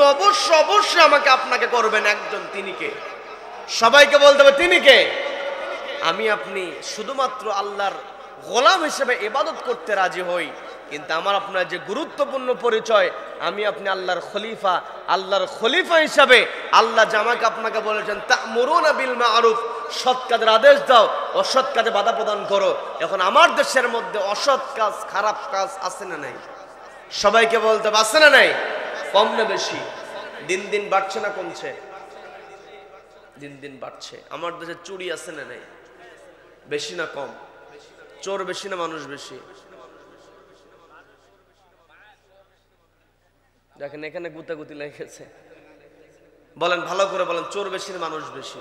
অবশ্যই আমাকে আপনাকে করবেন একজন। তিনি কে? সবাইকে বলতে হবে তিনি কে? আমি আপনি শুধুমাত্র আল্লাহর গোলাম হিসেবে ইবাদত করতে রাজি হই, কিন্তু আমার আপনার যে গুরুত্বপূর্ণ পরিচয়, আমি আপনি আল্লাহর খলিফা। আল্লাহর খলিফা হিসাবে আল্লাহ জামাকে আপনাকে বলেছেন তা'মুরুনা বিল মা'রুফ, সৎ কাজের আদেশ দাও, অসৎ কাজে বাধা প্রদান করো। এখন আমার দেশের মধ্যে অসৎ কাজ, খারাপ কাজ আছে না নাই? সবাইকে বলতে হবে আছে না নাই? কম না বেশি? দিন দিন বাড়ছে না কমছে? দিন দিন বাড়ছে। আমার দেশে চুরি আছে না নাই? বেশি না কম? চোর বেশি না মানুষ বেশি? দেখেন এখানে গুতাগুতি লেগেছে। বলেন ভালো করে বলেন, চোর বেশি না মানুষ বেশি?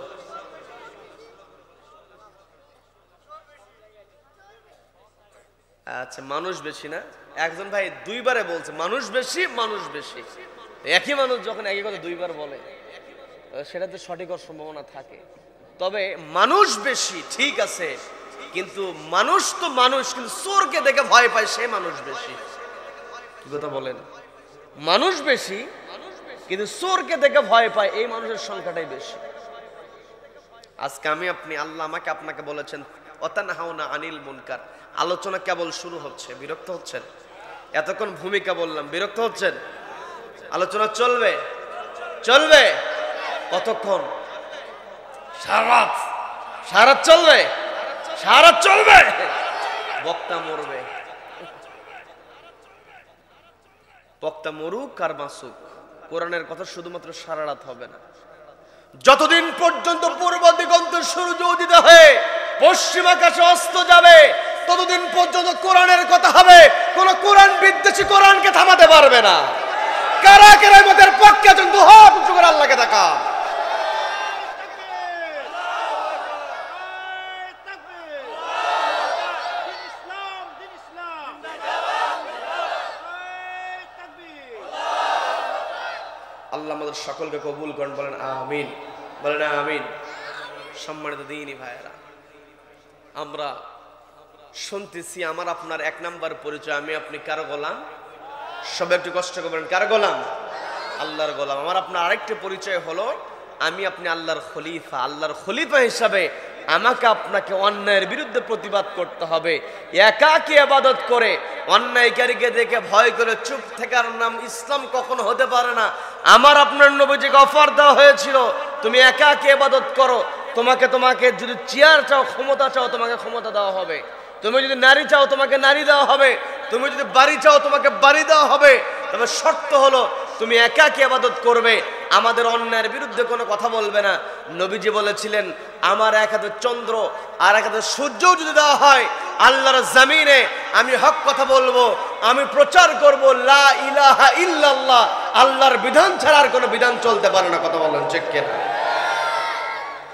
আচ্ছা, মানুষ বেশি না? একজন ভাই দুইবারে বলছে মানুষ বেশি, মানুষ বেশি। একই মানুষ যখন একই কথা দুইবার বলে, সেটাতে সঠিক হওয়ার সম্ভাবনা থাকে। তবে মানুষ বেশি ঠিক আছে, কিন্তু মানুষ তো মানুষ, কিন্তু চোরকে দেখে ভয় পায় সে মানুষ বেশি। কি কথা বলেন? মানুষ বেশি কিন্তু চোরকে দেখে ভয় পায়, এই মানুষের সংখ্যাটাই বেশি। আজকে আমি আপনি, আল্লাহ আমাকে আপনাকে বলেছেন ওয়াতানহাউনা আনিল মুনকার। আলোচনা কেবল শুরু হচ্ছে, বিরক্ত হচ্ছেন? এতক্ষণ ভূমিকা বললাম, বিরক্ত হচ্ছেন? আলোচনা চলবে, চলবে। কতক্ষণ? সারা রাত চলবে, সারা রাত চলবে। বক্তা মরবে, বক্তা মরুক আর বাঁচুক, কোরআনের কথা শুধুমাত্র সারা রাত হবে না। যতদিন পর্যন্ত পূর্ব দিগন্তে সূর্য উদিত হয়ে পশ্চিম আকাশে অস্ত যাবে, ততদিন পর্যন্ত কোরআনের কথা হবে। কোন কোরআন বিদ্বেষী কোরআনকে থামাতে পারবে না। কারা কেরামতের পক্ষে কিন্তু হাত উঁচু করে আল্লাহকে দেখা। আল্লাহ আমাদের সকলকে কবুল করেন, বলেন আমিন, বলেন আমিন। সম্মানিত দিনী ভাইয়েরা, আমরা শুনতেছি আমার আপনার এক নাম্বার পরিচয়, আমি আপনি কার গোলাম? সবাই একটু কষ্ট করবেন, কার গোলাম? আল্লাহর গোলাম। আমার আপনার আরেকটি পরিচয় হলো আমি আপনি আল্লাহর খলিফা। আল্লাহর খলিফা হিসাবে আমাকে আপনাকে অন্যায়ের বিরুদ্ধে প্রতিবাদ করতে হবে। একাকী ইবাদত করে অন্যায়কারীকে দেখে ভয় করে চুপ থাকার নাম ইসলাম কখনো হতে পারে না। আমার আপনার নবীজিকে অফার দেওয়া হয়েছিল, তুমি একাকী ইবাদত করো, তোমাকে যদি চেয়ার চাও, ক্ষমতা চাও, তোমাকে ক্ষমতা দেওয়া হবে। তুমি যদি নারী চাও, তোমাকে নারী দেওয়া হবে। তুমি যদি বাড়ি চাও, তোমাকে বাড়ি দেওয়া হবে। তবে শর্ত হলো তুমি একাকী ইবাদত করবে, আমাদের অন্যায়ের বিরুদ্ধে কোনো কথা বলবে না। নবীজি বলেছিলেন, আমার এক হাতে চন্দ্র আর এক হাতে সূর্য যদি দেওয়া হয়, আল্লাহর জমিনে আমি হক কথা বলবো, আমি প্রচার করব লা ইলাহা ইল্লাল্লাহ, আল্লাহর বিধান ছাড়া আর কোনো বিধান চলতে পারে না। কথা বলেন ঠিক কিনা?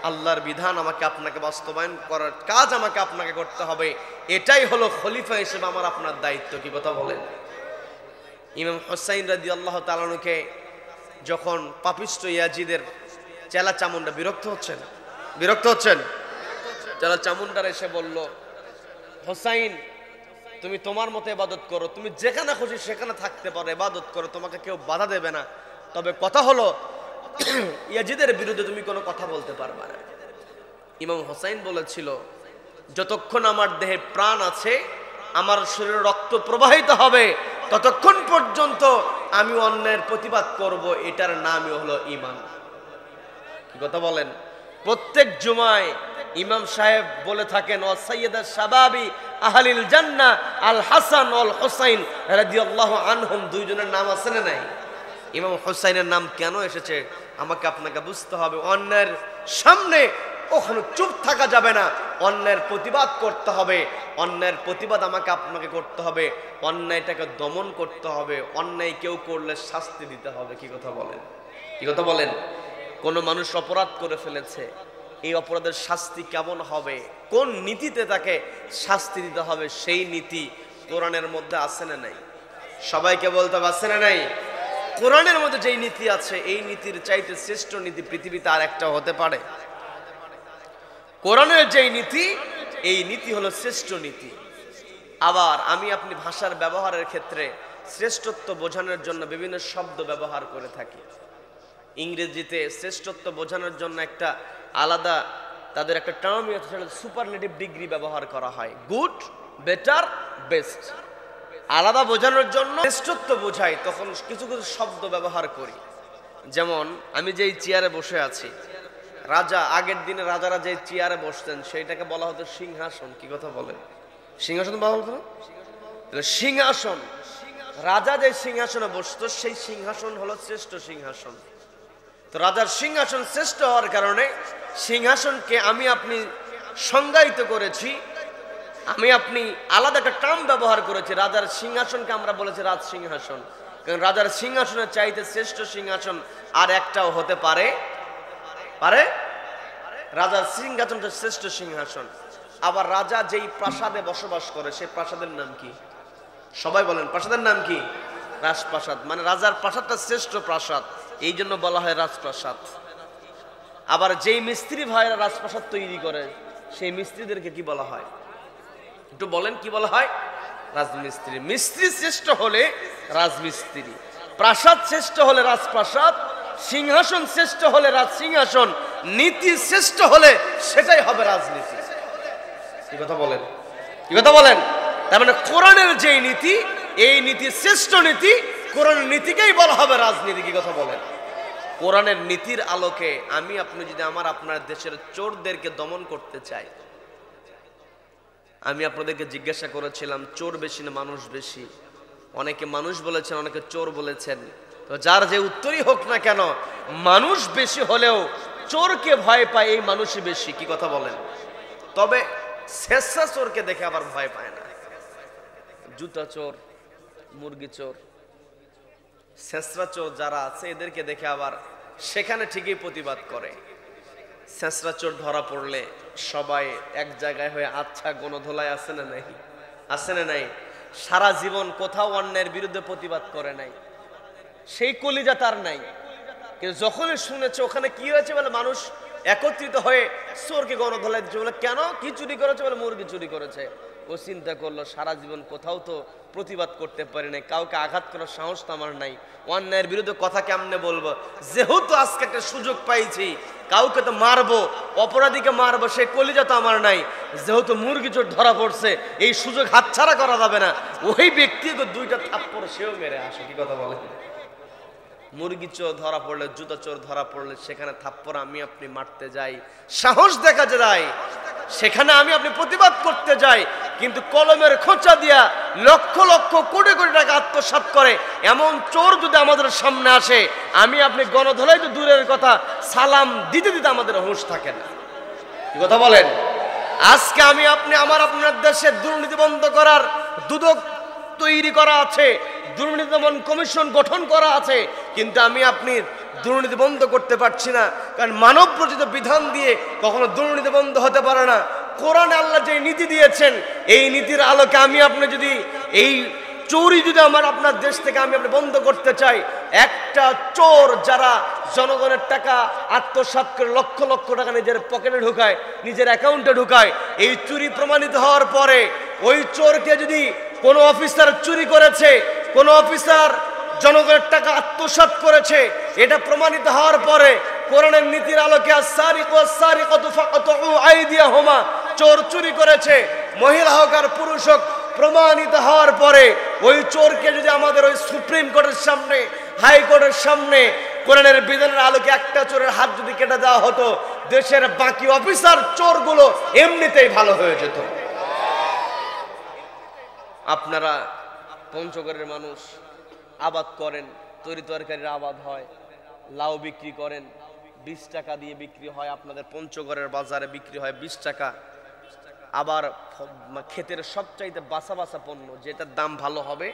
আল্লাহর বিধান আমাকে আপনাকে বাস্তবায়ন করার কাজ আমাকে আপনাকে করতে হবে। এটাই হলো খলিফা হিসেবে আমার আপনার দায়িত্ব। কি কথা বলেন? ইমাম হুসাইন রাদিয়াল্লাহু তাআলা আনহুকে যখন পাপিষ্ঠ ইয়াজিদের চেলা চামুন্ডা বিরক্ত হচ্ছেন, চেলা চামুন্ডার এসে বলল, হুসাইন তুমি তোমার মতো ইবাদত করো, তুমি যেখানে খুশি সেখানে থাকতে পারো, ইবাদত করো, তোমাকে কেউ বাধা দেবে না। তবে কথা হলো ইয়াজিদের বিরুদ্ধে তুমি কোনো কথা বলতে পারবে না। ইমাম হুসাইন বলেছিল, যতক্ষণ আমার দেহে প্রাণ আছে, আমার শরীরে রক্ত প্রবাহিত হবে, ততক্ষণ পর্যন্ত আমি অন্যায়ের প্রতিবাদ করব। এটার নামই হলো ঈমান। কি কথা বলেন? প্রত্যেক জুমায় ইমাম সাহেব বলে থাকেন, ও সাইয়্যিদুশ শাবাবি আহলিল জান্নাহ আল হাসান ওয়াল হুসাইন রাদিয়াল্লাহু আনহুম, দুইজনের নাম আছে না নাই? ইমাম হুসাইনের নাম কেন এসেছে আমাকে আপনাকে বুঝতে হবে। অন্যায়ের সামনে ওখানে চুপ থাকা যাবে না, অন্যায়ের প্রতিবাদ করতে হবে। অন্যায়ের প্রতিবাদ আমাকে আপনাকে করতে হবে, অন্যায়টাকে দমন করতে হবে। অন্যায় কেউ করলে শাস্তি দিতে হবে। কি কথা বলেন? কোনো মানুষ অপরাধ করে ফেলেছে, এই অপরাধের শাস্তি কেমন হবে, কোন নীতিতে তাকে শাস্তি দিতে হবে, সেই নীতি কোরআনের মধ্যে আছে না নাই? সবাইকে বলতে হবে আছে না নাই? কোরআনের মধ্যে যেই নীতি আছে, এই নীতির চাইতে শ্রেষ্ঠ নীতি পৃথিবীতে আর একটা হতে পারে? কোরআনের যেই নীতি, এই নীতি হলো শ্রেষ্ঠ নীতি। আবার আমি আপনি ভাষার ব্যবহারের ক্ষেত্রে শ্রেষ্ঠত্ব বোঝানোর জন্য বিভিন্ন শব্দ ব্যবহার করে থাকি। ইংরেজিতে শ্রেষ্ঠত্ব বোঝানোর জন্য একটা আলাদা তাদের একটা টার্মই আছে, সেটা সুপারলেটিভ ডিগ্রি ব্যবহার করা হয়। Good, better, best. আলাদা বোঝানোর জন্য শ্রেষ্ঠত্ব বোঝাই, তখন কিছু কিছু শব্দ ব্যবহার করি। যেমন আমি যেই চেয়ারে বসে আছি, রাজা, আগের দিনে রাজারা যে চেয়ারে বসতেন সেইটাকে বলা হতো সিংহাসন। কি কথা বলেন? সিংহাসন বলা হতো না? সিংহাসন, রাজা যে সিংহাসনে বসতো সেই সিংহাসন হলো শ্রেষ্ঠ সিংহাসন। তো রাজার সিংহাসন শ্রেষ্ঠ হওয়ার কারণে সিংহাসনকে আমি আপনি সংজ্ঞায়িত করেছি, আমি আপনি আলাদা একটা টার্ম ব্যবহার করেছি। রাজার সিংহাসনকে আমরা বলেছি রাজ সিংহাসন, কারণ রাজার সিংহাসনের চাইতে শ্রেষ্ঠ সিংহাসন আর একটাও হতে পারে? রাজার সিংহাসনটা শ্রেষ্ঠ সিংহাসন। আবার রাজা যেই প্রাসাদে বসবাস করে সেই প্রাসাদের নাম কি? সবাই বলেন, প্রাসাদের নাম কি? রাজপ্রাসাদ। মানে রাজার প্রাসাদটা শ্রেষ্ঠ প্রাসাদ, এই জন্য বলা হয় রাজপ্রাসাদ। আবার যেই মিস্ত্রি ভাইরা রাজপ্রাসাদ তৈরি করে সেই মিস্ত্রিদেরকে কি বলা হয়? একটু বলেন, কি বলা হয়? রাজমিস্ত্রি। মিস্ত্রি শ্রেষ্ঠ হলে রাজমিস্ত্রি, প্রাসাদ শ্রেষ্ঠ হলে রাজপ্রাসাদ, সিংহাসন শ্রেষ্ঠ হলে রাজ সিংহাসন, নীতি শ্রেষ্ঠ হলে সেটাই হবে রাজনীতি। কি কথা বলেন? তার মানে কোরআনের যে নীতি, এই নীতি শ্রেষ্ঠ নীতি, কোরআনের নীতিকেই বলা হবে রাজনীতি। কি কথা বলেন? কোরআনের নীতির আলোকে আমি আপনি যদি আপনার দেশের চোরদেরকে দমন করতে চাই, আমি আপনাদেরকে জিজ্ঞাসা করেছিলাম চোর বেশি না মানুষ বেশি? অনেকে মানুষ বলেছেন, অনেকে চোর বলেছেন। তো যার যে উত্তরই হোক না কেন, মানুষ বেশি হলেও চোরকে ভয় পায় এই মানুষই বেশি। কি কথা বলেন? তবে শেষা চোরকে দেখে আবার ভয় পায় না। জুতা চোর, মুরগি চোর, শেষরা চোর যারা আছে এদেরকে দেখে আবার সেখানে ঠিকই প্রতিবাদ করে। শেষরা চোর ধরা পড়লে সবাই এক জায়গায় হয়ে আচ্ছা গণধোলায় আছে না নাই? সারা জীবন কোথাও অন্যায়ের বিরুদ্ধে প্রতিবাদ করে নাই, সেই কলিজা তার নাই। কিন্তু যখনই শুনেছে ওখানে কি হয়েছে বলে মানুষ একত্রিত হয়ে চোরকে গণধোলাই দিচ্ছে। বলে কেন, কি চুরি করেছে? বলে মুরগি চুরি করেছে। ও চিন্তা করলো সারা জীবন কোথাও তো প্রতিবাদ করতে পারি নাই, কাউকে আঘাত করার সাহস তো আমার নাই, অন্যায়ের বিরুদ্ধে কথা কেমনে বলবো, যেহেতু আজকে একটা সুযোগ পাইছি কাউকে তো মারবো, অপরাধীকে মারবো, সে কলিজা তো আমার নাই, যেহেতু মুরগি চোর ধরা পড়ছে এই সুযোগ হাতছাড়া করা যাবে না, ওই ব্যক্তিকে দুইটা থাপ্পড় সেও মেরে আসে। কি কথা বলে? মুরগি চোর ধরা পড়লে, জুতা চোর ধরা পড়লে সেখানে থাপ্পড় আমি আপনি মারতে যাই, সাহস দেখা যায়, সেখানে আমি আপনি প্রতিবাদ করতে যাই, কিন্তু কলমের খোঁচা দিয়া লক্ষ লক্ষ কোটি কোটি টাকা আত্মসাৎ করে এমন চোর যদি আমাদের সামনে আসে, আমি আপনি গণধোলাই তো দূরের কথা, সালাম দিতে দিতে আমাদের হুঁশ থাকে না। কি কথা বলেন? আজকে আমি আপনি আপনার দেশে দুর্নীতি বন্ধ করার দুদক তৈরি করা আছে, দুর্নীতি দমন কমিশন গঠন করা আছে, কিন্তু আমি আপনি দুর্নীতি বন্ধ করতে পারছি না, কারণ মানব রচিত বিধান দিয়ে কখনো দুর্নীতি বন্ধ হতে পারে না। কোরআনে আল্লাহ যে নীতি দিয়েছেন, এই নীতির আলোকে আমি আপনি যদি এই চোরই যদি আপনার দেশ থেকে আমি আপনি বন্ধ করতে চাই, একটা চোর যারা জনগণের টাকা আত্মসাৎ করে লক্ষ লক্ষ টাকা নিজের পকেটে ঢুকায়, নিজের অ্যাকাউন্টে ঢুকায়, এই চুরি প্রমাণিত হওয়ার পরে ওই চোরকে যদি কোনো অফিসার চুরি করেছে, কোনো অফিসার জনগণের টাকা আত্মসাৎ করেছে, এটা প্রমাণিত হওয়ার পরে কোরআনের নীতির আলোকে চোর চুরি করেছে, মহিলা হোক আর পুরুষ হোক, প্রমাণিত হওয়ার পরে ওই চোরকে যদি আমাদের ওই সুপ্রিম কোর্টের সামনে, হাইকোর্টের সামনে কোরআনের বিধানের আলোকে একটা চোরের হাত যদি কেটে দেওয়া হতো, দেশের বাকি অফিসার চোরগুলো এমনিতেই ভালো হয়ে যেত। আপনারা পঞ্চগড়ের মানুষ আবাদ করেন, তরি তরকারির আবাদ হয়, লাউ বিক্রি করেন, 20 টাকা দিয়ে বিক্রি হয়, আপনাদের পঞ্চগড়ের বাজারে বিক্রি হয় 20 টাকা। আবার ক্ষেতের সবচাইতে বাছা বাছা পণ্য যেটার দাম ভালো হবে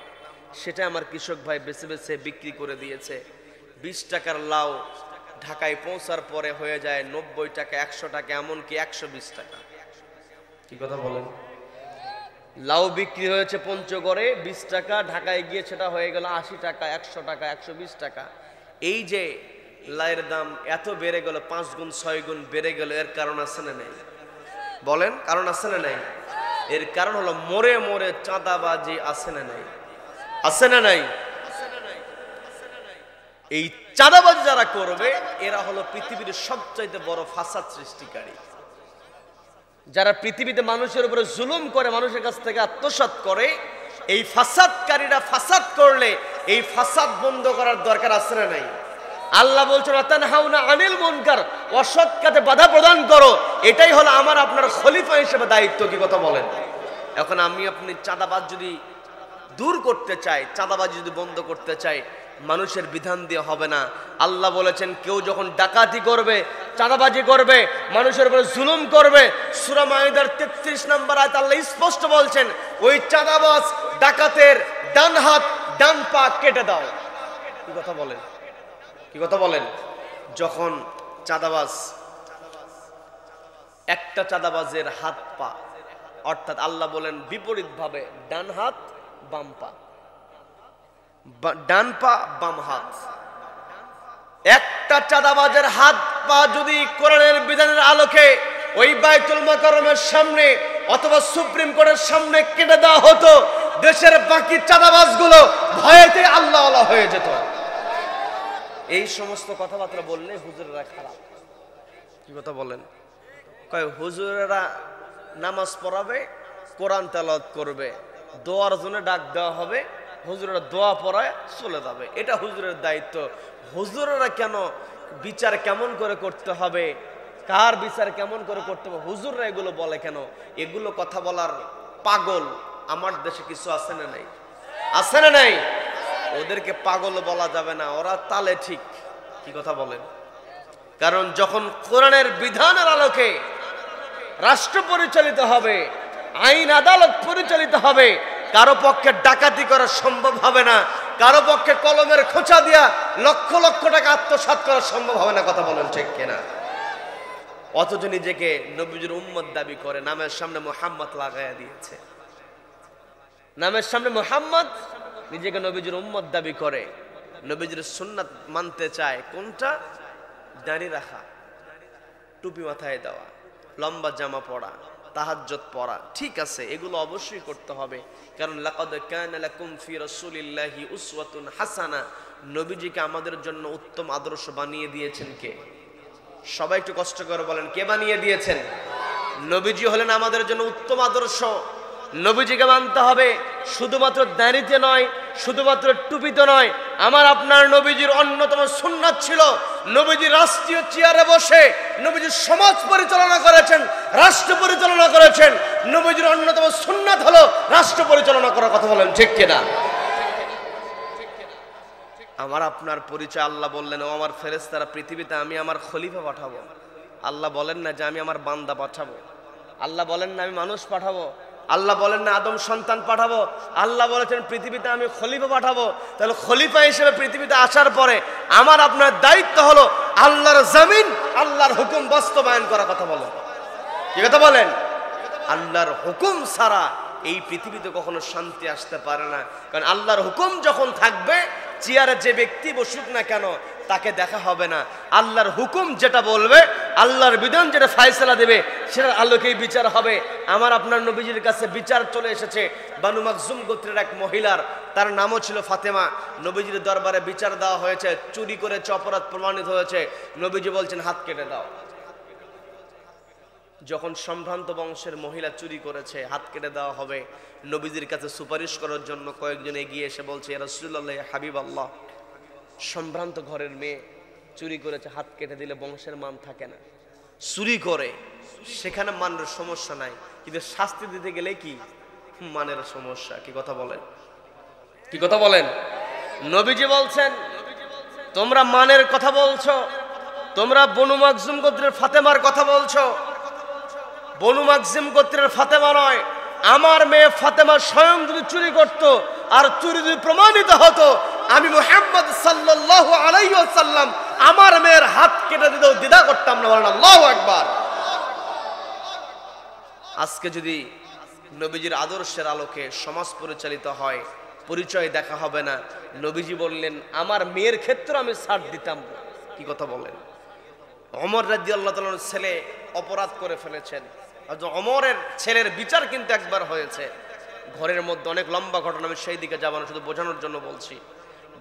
সেটা আমার কৃষক ভাই বেছে বেছে বিক্রি করে দিয়েছে। 20 টাকার লাউ ঢাকায় পৌঁছার পরে হয়ে যায় 90 টাকা, 100 টাকা, এমনকি 120 টাকা। কি কথা বলেন? লাউ বিক্রি হয়েছে পঞ্চগড়ে 20 টাকা, ঢাকায় গিয়ে সেটা হয়ে গেল 80 টাকা, 100 টাকা, 120 টাকা। এই যে লাউয়ের দাম এত বেড়ে গেল, 5 গুণ 6 গুণ বেড়ে গেল, এর কারণ আছে না নাই? বলেন, কারণ আছে না নাই? এর কারণ হলো মোড়ে মোড়ে চাঁদাবাজি আছে না নাই? আছে না নাই? এই চাঁদাবাজি যারা করবে এরা হলো পৃথিবীর সবচাইতে বড় ফাসাদ সৃষ্টিকারী। যারা পৃথিবীতে মানুষের উপরে জুলুম করে, মানুষের কাছ থেকে আত্মসাৎ করে, এই ফাসাদকারীরা ফাসাদ করলে এই ফাসাদ বন্ধ করার দরকার আছে না নাই? আল্লাহ বলছেন তানহাউনা আনিল মুনকার, অসৎ কাজে বাধা প্রদান করো, এটাই হলো আমার আপনার খলিফা হিসেবে দায়িত্ব। কি কথা বলেন? এখন আমি আপনি চাঁদাবাজ যদি দূর করতে চাই, চাঁদাবাজি যদি বন্ধ করতে চাই, মানুষের বিধান দিয়ে হবে না। আল্লাহ বলেছেন কেউ যখন ডাকাতি করবে, চাঁদাবাজি করবে, মানুষের উপরে জুলুম করবে, সূরা মাইদার 33 নম্বর আয়াত আল্লাহ স্পষ্ট বলছেন ওই চাঁদাবাজ ডাকাতের ডান হাত ডান পা কেটে দাও। কি কথা বলেন? কি কথা বলেন? যখন চাঁদাবাজ, একটা চাঁদাবাজের হাত পা, অর্থাৎ আল্লাহ বলেন বিপরীত ভাবে ডান হাত বাম পা, ডান পা বাম হাত, একটা চাঁদাবাজের হাত পা যদি কোরআনের বিধানের আলোকে ওই বাইতুল মুকাররমের সামনে অথবা সুপ্রিম কোর্টের সামনে কেটে দেওয়া হতো, দেশের বাকি চাঁদাবাজগুলো ভয়েতে আল্লাহওয়ালা হয়ে যেত। এই সমস্ত কথাবার্তা বললে হুজুরেরা খারাপ। কি কথা বলেন? কয় হুজুরেরা নামাজ পড়াবে, কোরআন তেলাওয়াত করবে, দোয়ার জন্য ডাক দেওয়া হবে, হুজুরেরা দোয়া পড়ায় চলে যাবে, এটা হুজুরের দায়িত্ব। হুজুরেরা কেন বিচার কেমন করে করতে হবে, কার বিচার কেমন করে করতে হবে, হুজুররা এগুলো বলে কেন? এগুলো কথা বলার পাগল আমার দেশে কিছু আছে না নাই? আছে না নাই? ওদেরকে পাগল বলা যাবে না, ওরা তালে ঠিক। কি কথা বলেন? কারণ যখন কোরআনের বিধানের আলোকে রাষ্ট্র পরিচালিত হবে, আইন আদালত পরিচালিত হবে, কারো পক্ষে ডাকাতি করা সম্ভব হবে না, কারো পক্ষে কলমের খোঁচা দিয়া লক্ষ লক্ষ টাকা আত্মসাৎ করা সম্ভব হবে না। কথা বলেন ঠিক কিনা? অথচ নিজেকে নবীজির উম্মত দাবি করে, নামের সামনে মুহাম্মদ লাগাইয়া দিয়েছে, নামের সামনে মুহাম্মদ, নিজেকে নবীজির উম্মত দাবি করে, নবীজির সুন্নাত মানতে চায়। কোনটা? দাড়ি রাখা, টুপি মাথায় দেওয়া, লম্বা জামা পরা, তাহাজ্জুদ পড়া, ঠিক আছে, এগুলো অবশ্যই করতে হবে। কারণ লাকাদ কানা লাকুম ফি রাসূলিল্লাহি উসওয়াতুন হাসানা, নবীজিকে আমাদের জন্য উত্তম আদর্শ বানিয়ে দিয়েছেন কে? সবাই একটু কষ্ট করে বলেন, কে বানিয়ে দিয়েছেন? নবীজি হলেন আমাদের জন্য উত্তম আদর্শ। নবীজিকে মানতে হবে, শুধুমাত্র দাড়িতে নয়, শুধুমাত্র টুপিতে নয়। আমার আপনার নবীজির অন্যতম সুন্নাত ছিল, নবীজি রাষ্ট্রীয় চেয়ারে বসে নবীজি সমাজ পরিচালনা করেছেন, রাষ্ট্র পরিচালনা করেছেন। নবীজির অন্যতম সুন্নাত হলো রাষ্ট্র পরিচালনা করার কথা বলেন, ঠিক কিনা? আমার আপনার পরিচয় আল্লাহ বললেন, ও আমার ফেরেশতারা পৃথিবীতে আমি আমার খলিফা পাঠাবো। আল্লাহ বলেন না যে আমি আমার বান্দা পাঠাবো। আল্লাহ বলেন না আমি মানুষ পাঠাবো। আল্লাহ বলেন না আদম সন্তান পাঠাবো। আল্লাহ বলেছেন পৃথিবীতে আমি খলিফা পাঠাবো। তাহলে খলিফা হিসেবে পৃথিবীতে আসার পরে আমার আপনার দায়িত্ব হলো আল্লাহর জমিন, আল্লাহর হুকুম বাস্তবায়ন করার কথা বলেন। কি কথা বলেন? আল্লাহর হুকুম ছাড়া এই পৃথিবীতে কখনো শান্তি আসতে পারে না। কারণ আল্লাহর হুকুম যখন থাকবে, চেয়ারে যে ব্যক্তি বসুক না কেন তাকে দেখা হবে না। আল্লাহর হুকুম যেটা বলবে, আল্লাহর বিধান যেটা ফয়সালা দেবে, সেটার আলোকেই বিচার হবে। আমার আপনার নবীজির কাছে বিচার চলে এসেছে বানু মাখজুম গোত্রের এক মহিলার, তার নামও ছিল ফাতেমা। নবীজির দরবারে বিচার দেওয়া হয়েছে, চুরি করেছে, অপরাধ প্রমাণিত হয়েছে। নবীজি বলছেন হাত কেটে দাও। যখন সম্ভ্রান্ত বংশের মহিলা চুরি করেছে, হাত কেটে দেওয়া হবে। নবীজির কাছে সুপারিশ করার জন্য কয়েকজন এগিয়ে এসে বলছে, ইয়া রাসূলুল্লাহ, হাবিবাল্লাহ, সম্ভ্রান্ত ঘরের মেয়ে চুরি করেছে, হাত কেটে দিলে বংশের মান থাকে না। চুরি করে সেখানে মানের সমস্যা নাই, কিন্তু শাস্তি দিতে গেলে কি মানের সমস্যা। কি কথা বলেন? কি কথা বলেন? নবীজি বলছেন তোমরা মানের কথা বলছো, তোমরা বনু মাখজুম গোত্রের ফাতেমার কথা বলছো। বনু মাখজুম গোত্রের ফাতেমা নয়, আমার মেয়ে ফাতেমা স্বয়ং যদি চুরি করত আর চুরি যদি প্রমাণিত হতো, আমি মুহাম্মদ সাল্লাল্লাহু আলাইহি ওয়াসাল্লাম আমার মেয়ের হাত কেটে দিতেও দ্বিধা করতাম না। বলেন আল্লাহু আকবার। আজকে যদি নবীজির আদর্শের আলোকে সমাজ পরিচালিত হয়, পরিচয় দেখা হবে না। নবীজি বললেন আমার মেয়ের ক্ষেত্রে আমি ছাড় দিতাম। কি কথা বলেন? ওমর রাদিয়াল্লাহু তাআলার ছেলে অপরাধ করে ফেলেছেন। ওমরের ছেলের বিচার কিন্তু একবার হয়েছে ঘরের মধ্যে। অনেক লম্বা ঘটনা, আমি সেই দিকে যাব না, শুধু বোঝানোর জন্য বলছি।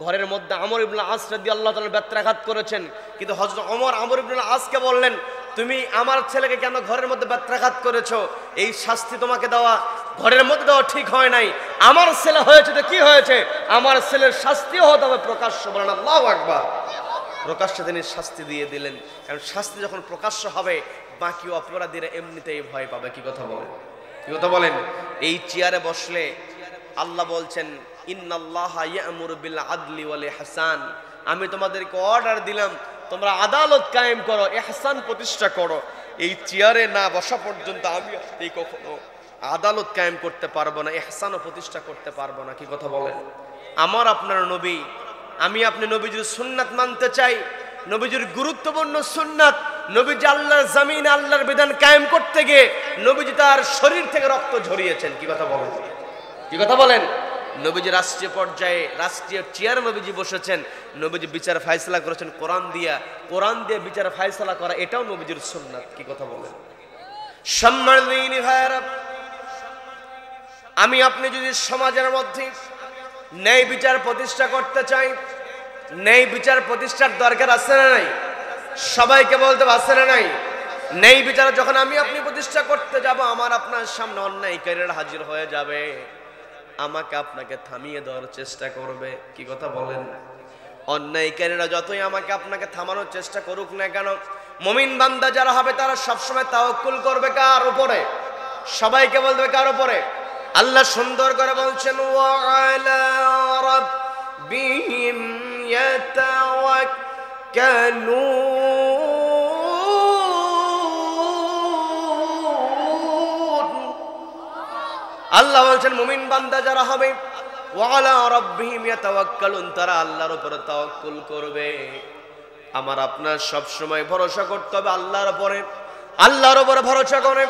ঘরের মধ্যে আমর ইবনে আস রাদিয়াল্লাহু তাআলা ব্যত্রাঘাত করেছেন, কিন্তু হযরত ওমর আমর ইবনে আসকে বললেন, তুমি আমার ছেলেকে কেন ঘরের মধ্যে ব্যত্রাঘাত করেছো? এই শাস্তি তোমাকে দেওয়া, ঘরের মধ্যে দেওয়া ঠিক হয় নাই। আমার ছেলে হয়েছে তো কি হয়েছে, আমার ছেলের শাস্তিও হতে হবে প্রকাশ্য। বলেন আল্লাহু আকবার। প্রকাশ্যে তিনি শাস্তি দিয়ে দিলেন, কারণ শাস্তি যখন প্রকাশ্য হবে বাকি অপরাধীরা এমনিতেই ভয় পাবে। কি কথা বলেন? কি কথা বলেন? এই চেয়ারে বসলে আল্লাহ বলছেন ইন্নাল্লাহা ইয়া'মুরু বিল আদলি ওয়াল ইহসান, আমি তোমাদেরকে অর্ডার দিলাম তোমরা আদালত কায়েম করো, ইহসান প্রতিষ্ঠা করো। এই চেয়ারে না বসা পর্যন্ত আমি এই কখনো আদালত কায়েম করতে পারবো না, ইহসানও প্রতিষ্ঠা করতে পারবো না। কি কথা বলেন? আমার আপনার নবী, আমি আপনি নবীজির সুন্নাত মানতে চাই। নবীজির গুরুত্বপূর্ণ সুন্নাত, নবীজি আল্লাহর জমিনে আল্লাহর বিধান কায়েম করতে গিয়ে নবীজি তার শরীর থেকে রক্ত ঝরিয়েছেন। কি কথা বলেন? কি কথা বলেন? নবীজি রাষ্ট্রীয় পর্যায়ে রাষ্ট্রীয় চেয়ারে নবীজি বসেছেন, নবীজি বিচার ফায়সালা করেছেন কোরআন দিয়া। কোরআন দিয়ে বিচার ফায়সালা করা এটাও নবীজির সুন্নাত। কি কথা বলেন? সম্মানিত ভাইরা, আমি আপনি যদি সমাজের মধ্যে ন্যায় বিচার প্রতিষ্ঠা করতে চাই, ন্যায় বিচার প্রতিষ্ঠার দরকার আছে না নাই? সবাইকে বলতে আছে না নাই? ন্যায় বিচার যখন আমি আপনি প্রতিষ্ঠা করতে যাব, আমার আপনার সামনে অন্যায়কারীরা হাজির হয়ে যাবে, আমাকে আপনাকে থামিয়ে দেওয়ার চেষ্টা করবে। কি কথা বলেন? অন্যায়কারীরা যতই আমাকে আপনাকে থামানোর চেষ্টা করুক না কেন, মুমিন বান্দা যারা হবে তারা সবসময় তাওয়াক্কুল করবে কার উপরে? সবাইকে বলবে কার উপরে? আল্লাহ সুন্দর করে বলছেন ওয়া আলা রাব্বিহিম ইয়াতাওয়াক্কালুন। আল্লাহ বলছেন মুমিন বান্দা যারা হবে ওয়া আলা রাব্বিহিম ইয়াতাওয়াক্কালুন, তারা আল্লাহর উপরে তাওয়াক্কুল করবে। আমার আপনার সব সময় ভরসা করতে হবে আল্লাহর উপরে। আল্লাহর উপরে ভরসা করে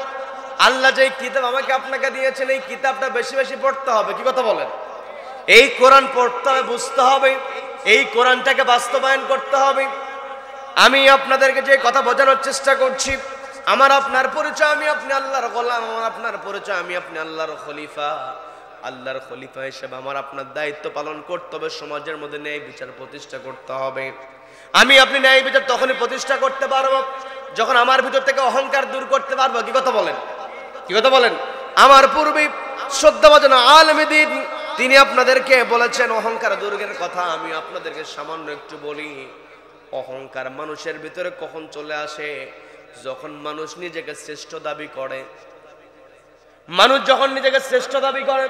আল্লাহ যে কিতাব আমাকে আপনাকে দিয়েছেন, এই কিতাবটা বেশি বেশি পড়তে হবে। কি কথা বলেন? এই কোরআন পড়তে হবে, বুঝতে হবে, এই কোরআনটাকে বাস্তবায়ন করতে হবে। আমি আপনাদেরকে যে কথা বোঝানোর চেষ্টা করছি, আমার আপনার পরিচয় আমি আপনি আল্লাহর গোলাম, আমার আপনার পরিচয় আমি আপনি আল্লাহর খলিফা। আল্লাহর খলিফা হিসেবে আমার আপনার দায়িত্ব পালন করতে হবে, সমাজের মধ্যে ন্যায় বিচার প্রতিষ্ঠা করতে হবে। আমি আপনি ন্যায় বিচার তখনই প্রতিষ্ঠা করতে পারবো যখন আমার ভিতর থেকে অহংকার দূর করতে পারবো। কি কথা বলেন? কি কথা বলেন? আমার পূর্বে শ্রদ্ধাভাজন আলেমে দ্বীন তিনি আপনাদেরকে বলেছেন অহংকার দূরের কথা। আমি আপনাদেরকে সামান্য একটু বলি, অহংকার মানুষের ভিতরে কখন চলে আসে? যখন মানুষ নিজেকে শ্রেষ্ঠ দাবি করে। মানুষ যখন নিজেকে শ্রেষ্ঠ দাবি করে,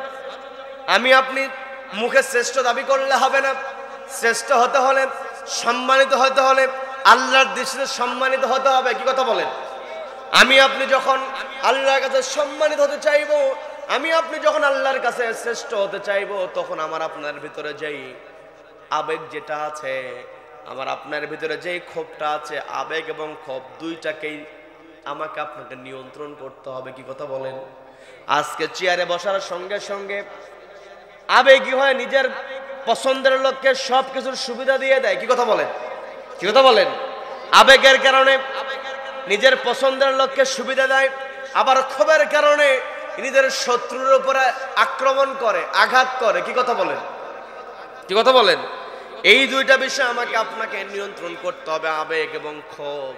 আমি আপনি মুখে শ্রেষ্ঠ দাবি করলে হবে না। শ্রেষ্ঠ হতে হলে, সম্মানিত হতে হলে আল্লাহর দৃষ্টিতে সম্মানিত হতে হবে। কি কথা বলেন? আমি আপনি যখন আল্লাহর কাছে সম্মানিত হতে চাইবো, আমি আপনি যখন আল্লাহর কাছে শ্রেষ্ঠ হতে চাইবো, তখন আমার আপনার ভিতরে যেই আবেগ যেটা আছে, আমার আপনার ভিতরে যেই ক্ষোভটা আছে, আবেগ এবং ক্ষোভ দুইটাকেই আমাকে আপনাকে নিয়ন্ত্রণ করতে হবে। কি কথা বলেন? আজকে চেয়ারে বসার সঙ্গে সঙ্গে আবেগী হয়, নিজের পছন্দের লোককে সবকিছুর সুবিধা দিয়ে দেয়। কি কথা বলেন? কি কথা বলেন? আবেগের কারণে নিজের পছন্দের লোককে সুবিধা দেয়, আবার ক্ষোভের কারণে নিজের শত্রুর উপরে আক্রমণ করে, আঘাত করে। কি কথা বলেন? কি কথা বলেন? এই দুইটা বিষয় আমাকে আপনাকে নিয়ন্ত্রণ করতে হবে, আবেগ এবং ক্ষোভ।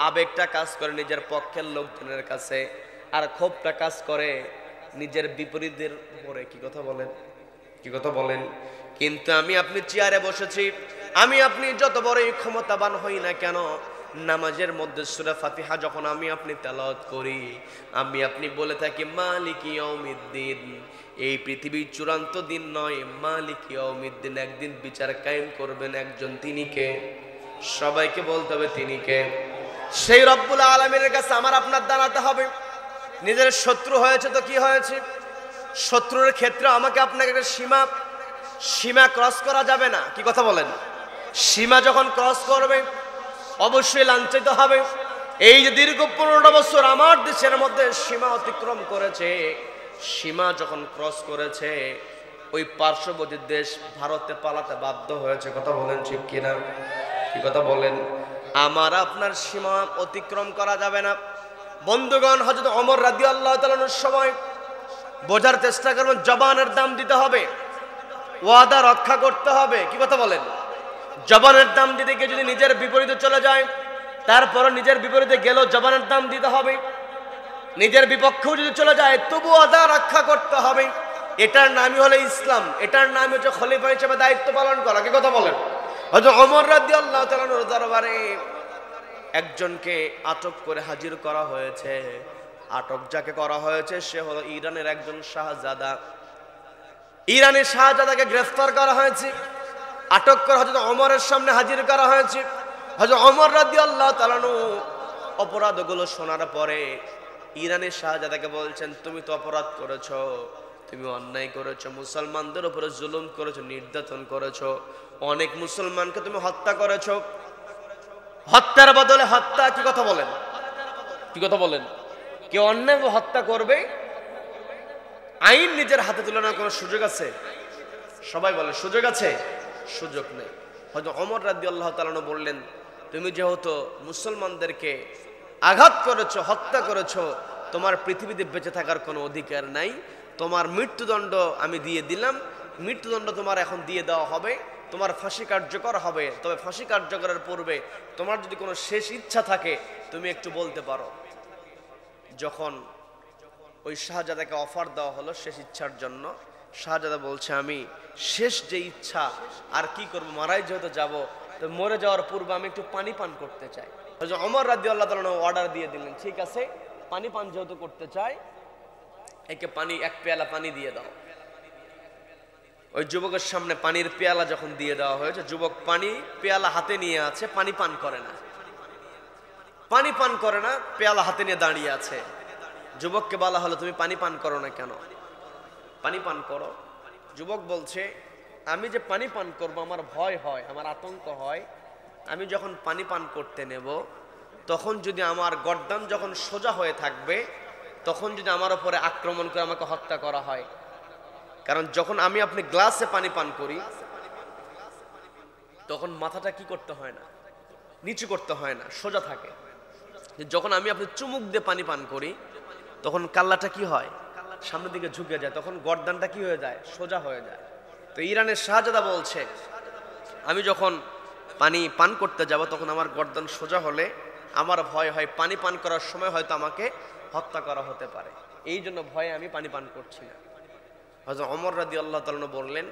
আবেগটা কাজ করে নিজের পক্ষের লোকজনের কাছে, আর ক্ষোভটা কাজ করে নিজের বিপরীতের উপরে। কি কথা বলেন? কি কথা বলেন? কিন্তু আমি আপনি চেয়ারে বসেছি, আমি আপনি যত বড়ই ক্ষমতাবান হই না কেন, নামাজের মধ্যে সূরা ফাতিহা যখন আমি আপনি তেলাওয়াত করি, আমি আপনি বলে থাকি মালিক ইয়াউমিদ্দিন। এই পৃথিবীর চূড়ান্ত দিন নয়, মালিক ইয়াউমিদ্দিন, একদিন বিচার কায়েম করবেন একজন, তিনি কে? সবাইকে বলতে হবে তিনি কে? সেই রব্বুল আলামিনের কাছে আমার আপনার দাঁড়াতে হবে। নিজের শত্রু হয়েছে তো কি হয়েছে, শত্রুর ক্ষেত্রে আমাকে আপনাকে একটা সীমা ক্রস করা যাবে না। কি কথা বলেন? সীমা যখন ক্রস করবে অবশ্যই লাঞ্ছিত হবে। এই যে দীর্ঘ 15 বছর আমার দেশের মধ্যে সীমা অতিক্রম করেছে, সীমা যখন ক্রস করেছে, ওই পার্শ্ববর্তী দেশ ভারতে পালাতে বাধ্য হয়েছে। কথা বলেন ঠিক কিনা? কি কথা বলেন? আমার আপনার সীমা অতিক্রম করা যাবে না। বন্ধুগণ, হযরত ওমর রাদিয়াল্লাহু তাআলার সময় বোঝার চেষ্টা করবেন, জবানের দাম দিতে হবে, ওয়াদা রক্ষা করতে হবে। কি কথা বলেন? জবানের দাম দিতে গিয়ে যদি নিজের বিপরীতে চলে যায়, তারপর নিজের বিপরীতে গেলেও জবানের দাম দিতে হবে। নিজের বিপক্ষেও যদি চলে যায়, তবু ওয়াদা রক্ষা করতে হবে। এটার নামই হলো ইসলাম, এটার নাম হচ্ছে খলিফা হিসেবে দায়িত্ব পালন করা। কি কথা বলেন? হযরত ওমর রাদিয়াল্লাহু তাআলার দরবারে একজনকে আটক করে হাজির করা হয়েছে। আটক যাকে করা হয়েছে সে হলো ইরানের একজন শাহজাদা। ইরানের শাহজাদাকে গ্রেফতার করা হয়েছে, আটক করে হযরত ওমরের সামনে হাজির করা হয়েছে। হযরত ওমর রাদিয়াল্লাহু তাআলা অপরাধগুলো শোনার পরে ইরানের শাহজাদাকে বলছেন, তুমি তো অপরাধ করেছো, তুমি অন্যায় করেছো, মুসলমানদের উপরে জুলুম করেছো, নির্যাতন করেছো, অনেক মুসলমানকে তুমি হত্যা করেছো, হত্যার বদলে হত্যা। কি কথা বলেন? কি কথা বলেন? কেউ অন্যায় হত্যা করবে, আইন নিজের হাতে তুলে নেওয়ার কোনো সুযোগ আছে? সবাই বলে সুযোগ আছে? সুযোগ নেই। হযরত ওমর রাদিয়াল্লাহু তাআলা বললেন, তুমি যেহেতু মুসলমানদেরকে আঘাত করেছো, হত্যা করেছো, তোমার পৃথিবীতে বেঁচে থাকার কোনো অধিকার নাই, তোমার মৃত্যুদণ্ড আমি দিয়ে দিলাম, মৃত্যুদণ্ড তোমার এখন দিয়ে দেওয়া হবে, তোমার ফাঁসি কার্যকর হবে। তবে ফাঁসি কার্যকরের পূর্বে তোমার যদি কোনো শেষ ইচ্ছা থাকে তুমি একটু বলতে পারো। যখন ওই শাহজাদাকে অফার দেওয়া হলো শেষ ইচ্ছার জন্য, শাহজাদা বলছে, আমি শেষ যে ইচ্ছা আর কি করবো, মারাই যেহেতু যাব, তো মরে যাওয়ার পূর্বে আমি একটু পানি পান করতে চাই। ওমর রাদিয়াল্লাহু তাআলা অর্ডার দিয়ে দিলেন, ঠিক আছে, পানি পান যেহেতু করতে চাই, একে পানি, এক পেয়ালা পানি দিয়ে দাও। ওই যুবকের সামনে পানির পেয়ালা যখন দিয়ে দেওয়া হয়েছে, যুবক পানি পেয়ালা হাতে নিয়ে আছে, পানি পান করে না, পানি পান করে না, পেয়ালা হাতে নিয়ে দাঁড়িয়ে আছে। যুবককে বলা হলো, তুমি পানি পান করো না কেন? পানি পান করো। যুবক বলছে, আমি যে পানি পান করব আমার ভয় হয়, আমার আতঙ্ক হয়, আমি যখন পানি পান করতে নেব তখন যদি আমার গর্দান যখন সোজা হয়ে থাকবে, তখন যদি আমার উপরে আক্রমণ করে আমাকে হত্যা করা হয়। কারণ যখন আমি আপনি গ্লাসে পানি পান করি তখন মাথাটা কি করতে হয় না, নিচু করতে হয় না, সোজা থাকে। যখন আমি আপনি চুমুক দিয়ে পানি পান করি তখন কাল্লাটা কি হয়, সামনের দিকে ঝুঁকে যায়, তখন গর্দানটা কি হয়ে যায়, সোজা হয়ে যায়। তো ইরানের শাহজাদা বলছে আমি যখন পানি পান করতে যাব তখন আমার গর্দান সোজা হলে আমার ভয় হয় পানি পান করার সময় হয়তো আমাকে হত্যা করা হতে পারে, এই জন্য ভয়ে আমি পানি পান করছি না। হযরত ওমর রাদিয়াল্লাহু তাআলা বললেন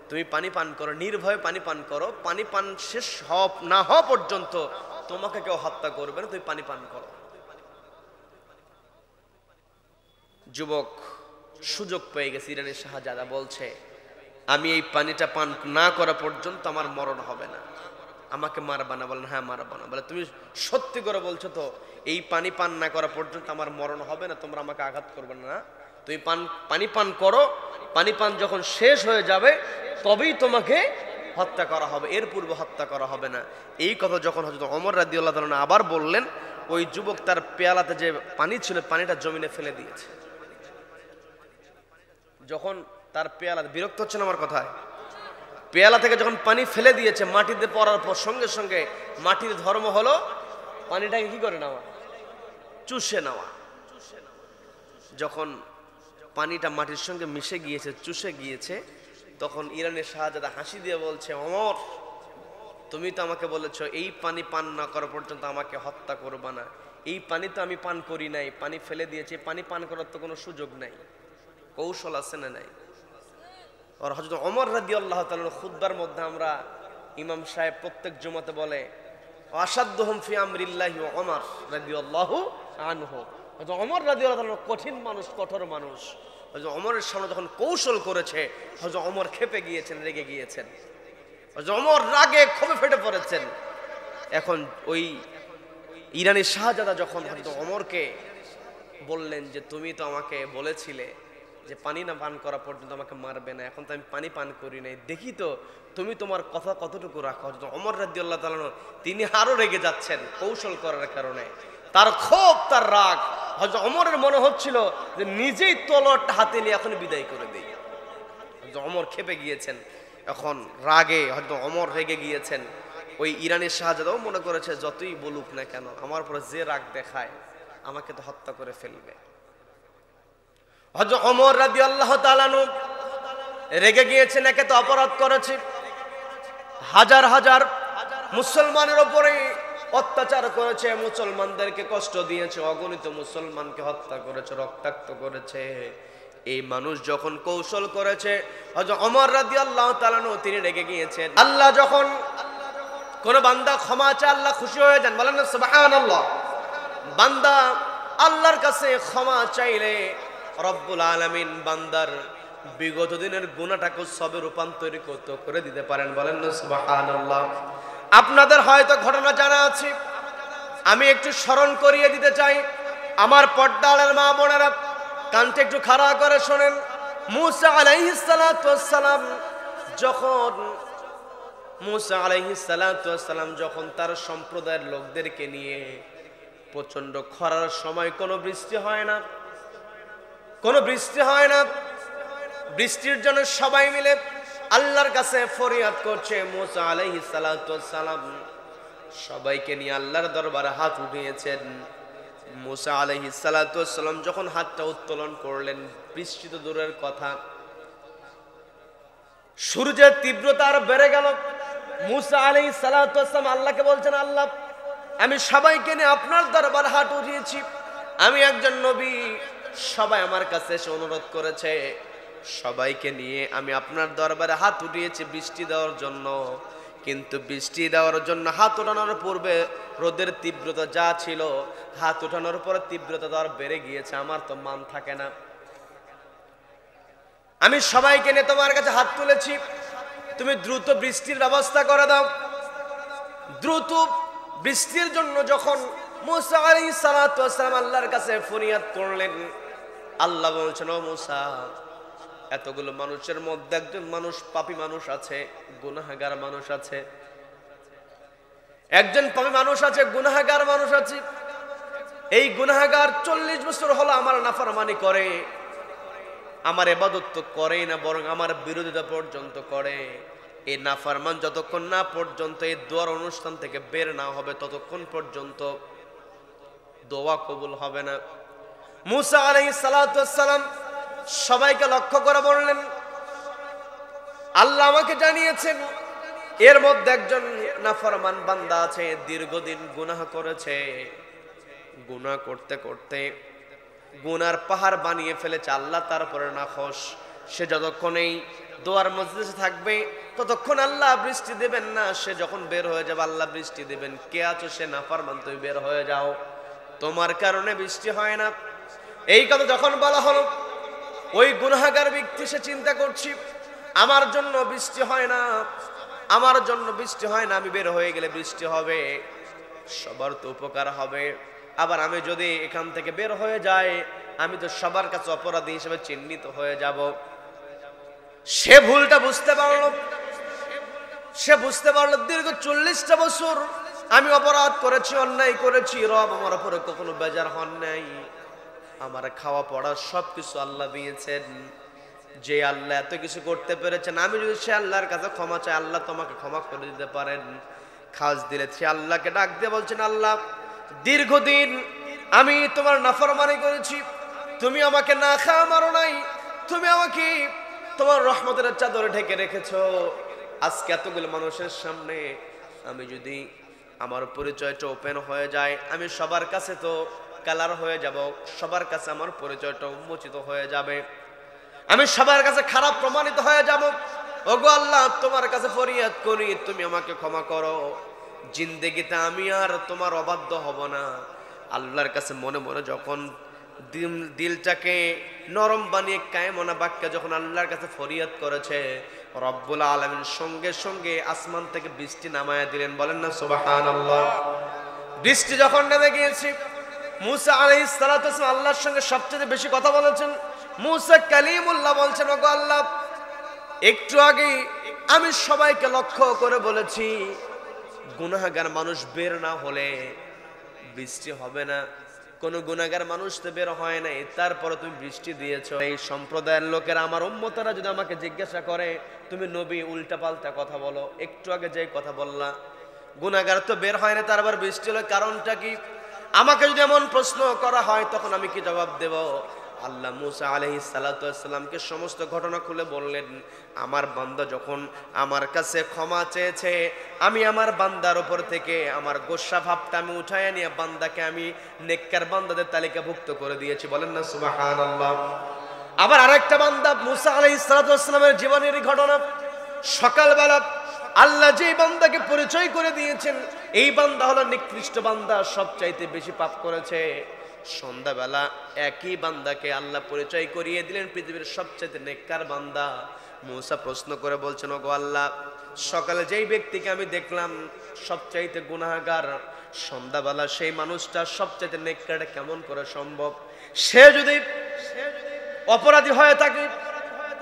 তুমি পানি পান করো, নির্ভয়ে পানি পান করো, পানি পান শেষ না হওয়া পর্যন্ত তোমাকে কেউ হত্যা করবে না, তুমি পানি পান করো। যুবক সুযোগ পেয়ে গেছে, ইরানের শাহজাদা বলছে আমি এই পানিটা পান না করা পর্যন্ত আমার মরণ হবে না, আমাকে মারবা না? বলেন হ্যাঁ মারবা না। বলে তুমি সত্যি করে বলছো তো এই পানি পান না করা পর্যন্ত আমার মরণ হবে না, তোমরা আমাকে আঘাত করবে না? তুমি পানি পান করো, পানি পান যখন শেষ হয়ে যাবে তবেই তোমাকে হত্যা করা হবে, এর পূর্বে হত্যা করা হবে না। এই কথা যখন হযরত ওমর রাদিয়াল্লাহু তাআলা আবার বললেন, ওই যুবক তার পেয়ালাতে যে পানি ছিল পানিটা জমিনে ফেলে দিয়েছে। যখন তার পেয়ালা, বিরক্ত হচ্ছেন আমার কথায়, পেয়ালা থেকে যখন পানি ফেলে দিয়েছে মাটিতে পড়ার পর সঙ্গে সঙ্গে মাটির ধর্ম হলো পানিটাকে কি করে নেওয়া, চুষে নেওয়া। যখন পানিটা মাটির সঙ্গে মিশে গিয়েছে, চুষে গিয়েছে, তখন ইরানের শাহজাদা হাসি দিয়ে বলছে ওমর তুমি তো আমাকে বলেছো এই পানি পান না করা পর্যন্ত আমাকে হত্যা করবা না, এই পানি তো আমি পান করি নাই, পানি ফেলে দিয়েছি, পানি পান করার তো কোনো সুযোগ নাই, কৌশল আছে না নাই? আর হযরত ওমর রাদিয়াল্লাহু তাআলার খুতবার মধ্যে আমরা ইমাম সাহেব প্রত্যেক জুমাতে বলে আসাদ্দুহুম ফি আমরিল্লাহি ওমর রাদিয়াল্লাহু আনহু। হযরত ওমর রাদিয়াল্লাহু তাআলা কঠিন মানুষ, কঠোর মানুষ। হযরত ওমরের সামনে যখন কৌশল করেছে হযরত ওমর ক্ষেপে গিয়েছেন, রেগে গিয়েছেন, হযরত ওমর রাগে ক্ষোভে ফেটে পড়েছেন। এখন ওই ইরানি শাহজাদা যখন হযরত ওমরকে বললেন যে তুমি তো আমাকে বলেছিলে যে পানি না পান করা পর্যন্ত আমাকে মারবে না, এখন তো আমি পানি পান করি নাই, দেখি তো তুমি তোমার কথা কতটুকু রাখো। ওমর রাদিয়াল্লাহু তাআলা তিনি আরো রেগে যাচ্ছেন কৌশল করার কারণে, তার ক্ষোভ, তার রাগ। হযরত ওমরের মনে হচ্ছিল যে নিজেই তলোয়ারটা হাতে নিয়ে এখন বিদায় করে দেই। হযরত ওমর ক্ষেপে গিয়েছেন, এখন রাগে হয়তো ওমর রেগে গিয়েছেন। ওই ইরানের শাহজাদাও মনে করেছে যতই বলুক না কেন আমার উপরে যে রাগ দেখায় আমাকে তো হত্যা করে ফেলবে। হযরত ওমর রাদিয়াল্লাহু তাআলা রেগে গিয়েছেন, একে তো অপরাধ করেছে, হাজার হাজার মুসলমানের উপরে অত্যাচার করেছে, মুসলমানদেরকে কষ্ট দিয়েছে, অগণিত মুসলমানকে হত্যা করেছে, রক্তাক্ত করেছে। এই মানুষ যখন কৌশল করেছে হযরত ওমর রাদিয়াল্লাহু তাআলা তিনি রেগে গিয়েছেন। আল্লাহ যখন কোন বান্দা ক্ষমা চায় আল্লাহ খুশি হয়ে যান, বলেন না সুবহানাল্লাহ। বান্দা আল্লাহর কাছে ক্ষমা চাইলে রব্বুল আলামিন বান্দার বিগত দিনের গুনাহটাকে সবে রূপান্তরিত করে দিতে পারেন, বলেন না সুবহানাল্লাহ। আপনাদের হয়তো ঘটনা জানা আছে, আমি একটু স্মরণ করিয়ে দিতে চাই। আমার পর্দার মা বোনেরা কানটা একটু খাড়া করে শোনেন। মুসা আলাইহিস সালাতু ওয়াস সালাম যখন তার সম্প্রদায়ের লোকদেরকে নিয়ে প্রচন্ড খরার সময় কোনো বৃষ্টি হয় না, বৃষ্টির জন্য সবাই মিলে আল্লাহর কাছে ফরিয়াদ করছে। মুসা আলাইহিস সালাতু ওয়াস সালাম সবাইকে নিয়ে আল্লাহর দরবারে হাত উঠিয়েছেন। মুসা আলাইহিস সালাতু ওয়াস সালাম যখন হাতটা উত্তোলন করলেন, বৃষ্টি তো দূরের কথা, সূর্যের তীব্রতা আর বেড়ে গেল। মুসা আলাইহিস সালাতু ওয়াস সালাম আল্লাহকে বলছেন, আল্লাহ আমি সবাইকে নিয়ে আপনার দরবারে হাত উঠিয়েছি, আমি একজন নবী, সবাই আমার কাছে এসে অনুরোধ করেছে, সবাইকে নিয়ে আমি আপনার দরবারে হাত উঠিয়েছি বৃষ্টি দেওয়ার জন্য। কিন্তু বৃষ্টি দেওয়ার জন্য হাত ওঠানোর পূর্বে রোদের তীব্রতা যা ছিল, হাত ওঠানোর পরে তীব্রতা তো আর বেড়ে গিয়েছে, আমার তো মান থাকে না। আমি সবাইকে নিয়ে তোমার কাছে হাত তুলেছি, তুমি দ্রুত বৃষ্টির ব্যবস্থা করে দাও। দ্রুত বৃষ্টির জন্য যখন মুসা আলাইহিস সালাতু ওয়াস সালাম আল্লাহর কাছে ফরিয়াদ করলেন, আল্লাহ বলছেন, ও মুসা, এতগুলো মানুষের মধ্যে একজন মানুষ পাপী মানুষ আছে, গুনাহগার মানুষ আছে, একজন পাপী মানুষ আছে, গুনাহগার মানুষ আছে। এই গুনাহগার 40 বছর হলো আমার নাফরমানি করে, আমার ইবাদত তো করেই না, বরং আমার বিরোধিতা পর্যন্ত করে। এই নাফরমান যতক্ষণ না পর্যন্ত এই দোয়ার অনুষ্ঠান থেকে বের না হবে ততক্ষণ পর্যন্ত দোয়া কবুল হবে না। মুসা আলাইহিস সালাতু ওয়াস সালাম সবাইকে লক্ষ্য করে বললেন, আল্লাহ আমাকে জানিয়েছেন এর মধ্যে একজন নাফরমান বান্দা আছে, দীর্ঘদিন গুনাহ করেছে, গুনাহ করতে করতে গুনার পাহাড় বানিয়ে ফেলেছে, আল্লাহ তার উপরে নাখোশ। সে যতক্ষণ এই দোয়ার মজলিসে থাকবে ততক্ষণ আল্লাহ বৃষ্টি দেবেন না। সে যখন বের হয়ে যাবে আল্লাহ বৃষ্টি দেবেন। কে আছো? সে নাফরমান, তুমি বের হয়ে যাও, তোমার কারণে বৃষ্টি হয় না। এই কথা যখন বলা হলো, ওই গুনাহগার ব্যক্তি সে চিন্তা করছি, আমার জন্য বৃষ্টি হয় না, আমার জন্য বৃষ্টি হয় না, আমি বের হয়ে গেলে বৃষ্টি হবে, সবার তো উপকার হবে। আবার আমি যদি এখান থেকে বের হয়ে যাই আমি তো সবার কাছে অপরাধী হিসেবে চিহ্নিত হয়ে যাব। সে ভুলটা বুঝতে পারলো। সে বুঝতে পারলো দীর্ঘ 40টা বছর আমি অপরাধ করেছি, অন্যায় করেছি, রব আমার উপরে কখনো বেজার হন নাই। আমার খাওয়া পড়া সবকিছু আল্লাহ দিয়েছেন। যে আল্লাহ এত কিছু করতে পেরেছেন, আমি যদি সে আল্লাহর কাছে ক্ষমা চাই আল্লাহ তোমাকে ক্ষমা করে দিতে পারেন। খাস দিলে সে আল্লাহকে ডাক দিয়ে বলছেন, আল্লাহ দীর্ঘদিন আমি তোমার নাফরমানি করেছি, তুমি আমাকে না খাওয়া মারো নাই, তুমি আমাকে তোমার রহমতের চাদরে ঢেকে রেখেছো। আজকে এতগুলো মানুষের সামনে আমি যদি আমার পরিচয়টা ওপেন হয়ে যায়, আমি সবার কাছে তো কালার হয়ে যাব, সবার কাছে আমার পরিচয়টা উন্মোচিত হয়ে যাবে, আমি সবার কাছে খারাপ প্রমাণিত হয়ে যাব। ওগো আল্লাহ, তোমার কাছে ফরিয়াদ করি, তুমি আমাকে ক্ষমা করো। জিন্দেগিতে আমি আর তোমার অবাধ্য হব না। আল্লাহর কাছে মনে মনে যখন দিলটাকে নরম বানিয়ে কায়মনা বাক্যে যখন আল্লাহর কাছে ফরিয়াদ করেছে, রব্বুল আলামিন সঙ্গে সঙ্গে আসমান থেকে বৃষ্টি নামায়া দিলেন। বলেন না সুবহানাল্লাহ। বৃষ্টি যখন নেমে গিয়েছে, মুসা আলাইহিস সালাতু ওয়াস সালাম আল্লাহর সঙ্গে সবচেয়ে বেশি কথা বলেছেন। মুসা কালিমুল্লাহ বলছেন, ওগো আল্লাহ, একটু আগে আমি সবাইকে লক্ষ্য করে বলেছি গুনাহগার মানুষ বের না হলে বৃষ্টি হবে না। কোন গুনাহগার মানুষ তো বের হয় নাই, তারপরে তুমি বৃষ্টি দিয়েছো। এই সম্প্রদায়ের লোকেরা, আমার উম্মতরা যদি আমাকে জিজ্ঞাসা করে তুমি নবী উল্টা পাল্টা কথা বলো, একটু আগে যে কথা বললা গুনাহগার তো বের হয় না, তারপর বৃষ্টি হলো, কারণটা কি? আমাকে যদি এমন প্রশ্ন করা হয় তখন আমি কি জবাব দেব? আল্লাহ মুসা আলাইহিস সালাতু ওয়াস সালামকে সমস্ত ঘটনা খুলে বললেন। আমার বান্দা যখন আমার কাছে ক্ষমা চেয়েছে, আমি আমার বান্দার উপর থেকে আমার গোসা ভাবটা আমি উঠায় নিয়ে বান্দাকে আমি নেককার বান্দাদের তালিকাভুক্ত করে দিয়েছি। বলেন না সুবহানাল্লাহ। আবার আরেকটা বান্দা মুসা আলাইহিস সালাতু ওয়াস সালামের জীবনের ঘটনা। সকালবেলা আল্লাহ যে বান্দাকে পরিচয় করে দিয়েছেন, এই বান্দা হলো নিকৃষ্ট বান্দা, সবচাইতে বেশি পাপ করেছে। সন্ধ্যাবেলা একই বান্দাকে আল্লাহ পরিচয় করিয়ে দিলেন পৃথিবীর সবচেয়ে নেককার বান্দা। মুসা প্রশ্ন করে বলছেন, ওগো আল্লাহ, সকালে যেই ব্যক্তিকে আমি দেখলাম সবচাইতে গুনাহগার, সন্ধ্যাবেলা সেই মানুষটা সবচাইতে নেককার কেমন করে সম্ভব? সে যদি অপরাধী হয়ে থাকে,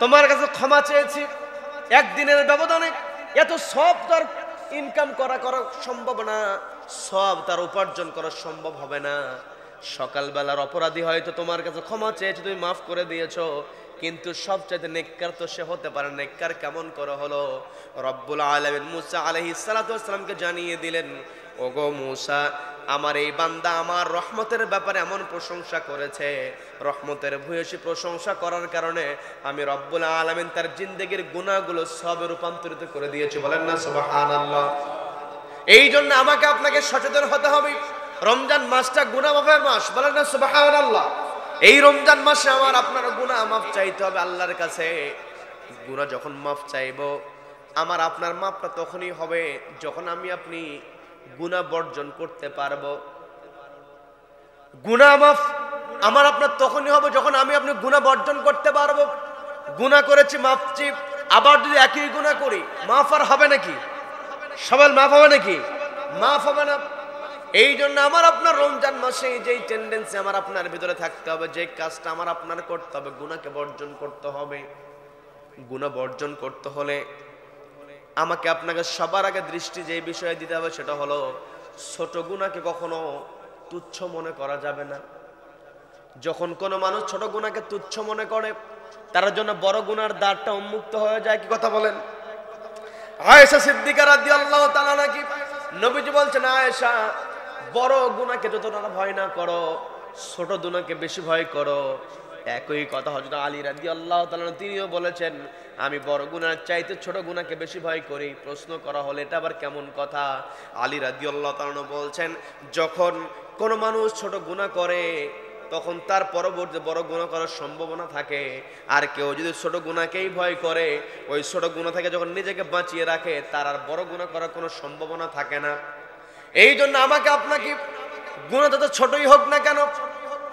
তোমার কাছে ক্ষমা চেয়েছি, একদিনের ব্যবধানে এত সব তার ইনকাম করা সম্ভব না, সব তার উপার্জন করা সম্ভব হবে না। সকালবেলার অপরাধী হয়তো তোমার কাছে ক্ষমা চেয়েছে, তুমি মাফ করে দিয়েছো, কিন্তু সবচাইতে নেককার তো সে হতে পারে। নেককার কেমন করে হলো? রব্বুল আলামিন মুসা আলাইহিস সালাতু ওয়াস সালামকে জানিয়ে দিলেন, ওগো মুসা, আমার এই বান্দা আমার রহমতের ব্যাপারে এমন প্রশংসা করেছে, রহমতের ভূয়সী প্রশংসা করার কারণে আমি রব্বুল আলামিন তার জিন্দেগির গুনাহগুলো সবে রূপান্তরিত করে দিয়েছি। বলেন না সুবহানাল্লাহ। এই জন্য আমাকে আপনাকে সচেতন হতে হবে। রমজান মাসটা গুনাহ মাফের মাস। বলেন না সুবহানাল্লাহ। এই রমজান মাসে আমার আপনার গুনাহ মাফ চাইতে হবে আল্লাহর কাছে। গুনাহ যখন মাফ চাইবো, আমার আপনার মাফটা তখনই হবে যখন আমি আপনি গুনাহ বর্জন করতে পারবো। গুনাহ মাফ আমার আপনার তখনই হবে যখন আমি আপনি গুনাহ বর্জন করতে পারবো। গুনাহ করেছি, মাফ চাই, আবার যদি একই গুনাহ করি, মাফ আর হবে নাকি? সবাই মাফ হবে নাকি? মাফ হবে না। এই জন্য আমার আপনার রমজান মাসে যেই টেন্ডেন্সি আমার আপনার ভিতরে থাকতে হবে, যে কাজটা আমার আপনার করতে হবে, গুনাহকে বর্জন করতে হবে। গুনাহ বর্জন করতে হলে আমাকে আপনাকে সবার আগে দৃষ্টি যে বিষয়ে দিতে হবে সেটা হলো, ছোট গুনাহকে কখনো তুচ্ছ মনে করা যাবে না। যখন কোনো মানুষ ছোট গুনাহকে তুচ্ছ মনে করে, তার জন্য বড় গুনার দ্বারটা উন্মুক্ত হয়ে যায়। কি কথা বলেন? আয়েশা সিদ্দিকা রাদিয়াল্লাহু তাআলা নাকি নবীজি বলছেন, আয়েশা বড় গুনাহকে যতটা ভয় না করো, ছোট গুনাহকে বেশি ভয় করো। একই কথা হযরত আলী রাদিয়াল্লাহু তাআলা তিনিও বলেছেন, আমি বড় গুনার চাইতে ছোট গুনাহকে বেশি ভয় করি। প্রশ্ন করা হলো, এটা আবার কেমন কথা? আলী রাদিয়াল্লাহু তাআলা বলছেন, যখন কোন মানুষ ছোট গুনাহ করে তখন তার পরবর্তী বড় গুনাহ করার সম্ভাবনা থাকে। আর কেউ যদি ছোট গুনাহকেই ভয় করে, ওই ছোট গুনাহ থেকে যখন নিজেকে বাঁচিয়ে রাখে, তার আর বড় গুনাহ করার কোনো সম্ভাবনা থাকে না। এই জন্য আমাকে আপনাকে গুনাহ যত ছোটই হোক না কেন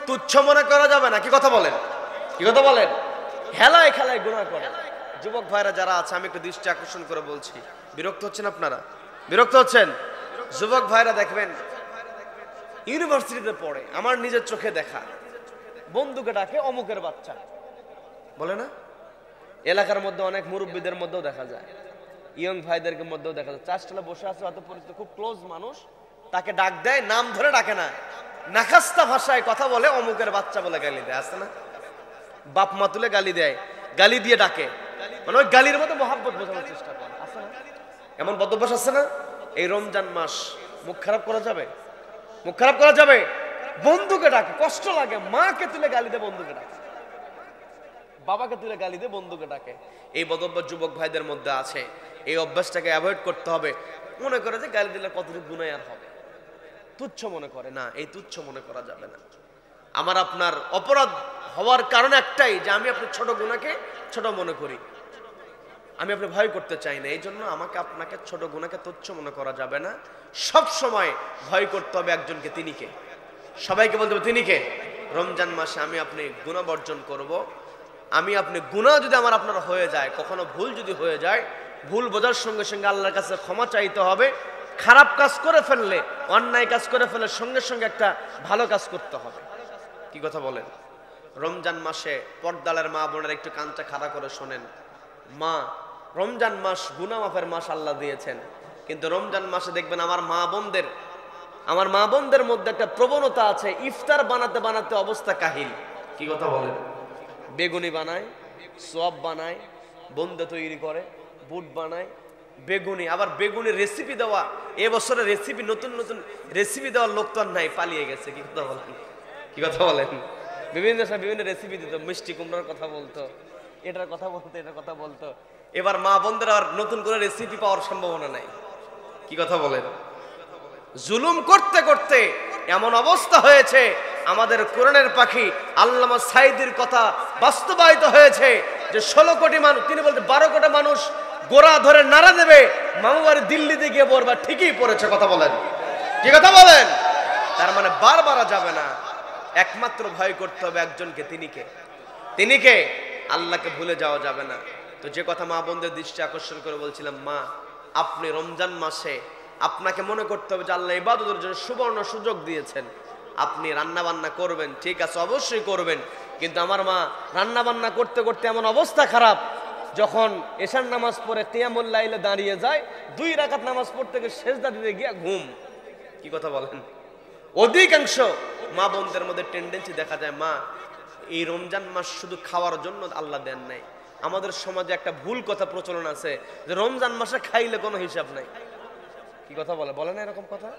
তুচ্ছ মনে করা যাবে না। কি কথা বলেন? কি কথা বলেন? হেলায় খেলায় গুনাহ করে। যুবক ভাইরা যারা আছে, আমি একটু দৃষ্টি আকর্ষণ করে বলছি, বিরক্ত হচ্ছেন আপনারা? বিরক্ত হচ্ছেন? যুবক ভাইরা দেখবেন, ইউনিভার্সিটিতে পড়ে, আমার নিজের চোখে দেখা, বন্ধুকে ডাকে অমুকের বাচ্চা বলে না। এলাকার মধ্যে অনেক মুরব্বীদের মধ্যেও দেখা যায়, ইয়ং ভাইদেরকে মধ্যেও দেখা যায়, চাষতলা বসে আছে, হয়তো পরিচিত খুব ক্লোজ মানুষ, তাকে ডাক দেয়, নাম ধরে ডাকে না, নাখাস্তা ভাষায় কথা বলে, অমুকের বাচ্চা বলে গালি দেয়। আছে না? বাপ মা তুলে গালি দেয়, গালি দিয়ে ডাকে, মানে ওই গালির মতো মহাব্বত বোঝানোর চেষ্টা করে। আছে না এমন বদভ্যাস? আছে না? এই রমজান মাস মুখ খারাপ করা যাবে? মুখ খারাপ করা যাবে? বন্ধুকে ডাকে, কষ্ট লাগে, মাকে তুলে গালি দেয়, বন্ধুকে ডাকে, বাবাকে তুলে গালি দেয়, বন্ধুকে ডাকে। এই বদভ্যাস যুবক ভাইদের মধ্যে আছে। এই অভ্যাসটাকে অ্যাভয়েড করতে হবে। মনে করে যে গালি দিলে কতটুকু গুনাহ আর হবে, তুচ্ছ মনে করে না। এই তুচ্ছ মনে করা যাবে না। আমার আপনার অপরাধ হওয়ার কারণ একটাই, যে আমি আপনার ছোট গুনাহকে ছোট মনে করি, আমি আপনি ভয় করতে চাই না। এই জন্য আমাকে আপনাকে ছোট গুনাহকে তুচ্ছ মনে করা যাবে না। সব সময় ভয় করতে হবে একজনকে, তিনি কে? সবাইকে বলতে হবে তিনি কে? রমজান মাসে আমি আপনি গুনাহ বর্জন করব। আমি আপনি গুনাহ যদি আমার আপনার হয়ে যায়, কখনো ভুল যদি হয়ে যায়, ভুল বোঝার সঙ্গে সঙ্গে আল্লাহর কাছে ক্ষমা চাইতে হবে। খারাপ কাজ করে ফেললে, অন্যায় কাজ করে ফেললে সঙ্গে সঙ্গে একটা ভালো কাজ করতে হবে। কি কথা বলেন? রমজান মাসে পর্দালের মা বোনের একটু কানটা খাড়া করে শোনেন। মা, রমজান মাস গুনাহ মাফের মাস আল্লাহ দিয়েছেন, কিন্তু রমজান মাসে দেখবেন আমার মা বোনদের মধ্যে একটা প্রবণতা আছে, ইফতার বানাতে বানাতে অবস্থা কাহিল। কি কথা বলেন? বেগুনি বানায়, সোয়াব বানায়, বোন্দে তৈরি করে, বুট বানায়, বেগুনি, আবার বেগুনি রেসিপি দেওয়া। এবছরে রেসিপি, নতুন নতুন রেসিপি দেওয়ার লোক তো আর নাই, পালিয়ে গেছে। কি কথা বলেন? কি কথা বলেন? বিভিন্ন রেসিপি দিত, মিষ্টি কুমড়ার কথা বলতো, এটার কথা বলতো, এটার কথা বলতো। এবার মা বোনদের আর নতুন করে রেসিপি পাওয়ার সম্ভাবনা নাই। কি কথা বলেন? জুলুম করতে করতে এমন অবস্থা হয়েছে, আমাদের কোরআনের পাখি আল্লামা সাইদির কথা বাস্তবায়িত হয়েছে, যে 16 কোটি মানুষ, তিনি বলতে 12 কোটি মানুষ গোড়া ধরে নাড়া দেবে, মামুবাড়ি দিল্লিতে গিয়ে পড়বা, ঠিকই পড়েছে। কথা বলেন? কি কথা বলেন? তার মানে বারবার যাবে না, একমাত্র ভয় করতে হবে একজনকে, তিনি কে? আল্লাহকে ভুলে যাওয়া যাবে না। তো যে কথা মা বোনদের দৃষ্টি আকর্ষণ করে বলছিলাম, মা, আপনি রমজান মাসে আপনাকে মনে করতে হবে যে আল্লাহ ইবাদতের জন্য সুবর্ণ সুযোগ দিয়েছেন। আপনি রান্না বান্না করবেন, ঠিক আছে, অবশ্যই করবেন, কিন্তু আমার মা রান্না বান্না করতে করতে এমন অবস্থা খারাপ, যখন এশার নামাজ পড়ে কিয়ামুল লাইলে দাঁড়িয়ে যায়, 2 রাকাত নামাজ পড়তে গিয়ে সেজদা দিতে গিয়ে ঘুম। কি কথা বলেন? অধিকাংশ মা বোনদের মধ্যে টেন্ডেন্সি দেখা যায়, মা, এই রমজান মাস শুধু খাওয়ার জন্য আল্লাহ দেন নাই। আমাদের সমাজে একটা ভুল কথা প্রচলন আছে যে রমজান মাসে খাইলে কোনো হিসাব নাই। কি কথা বলে না এরকম কথা?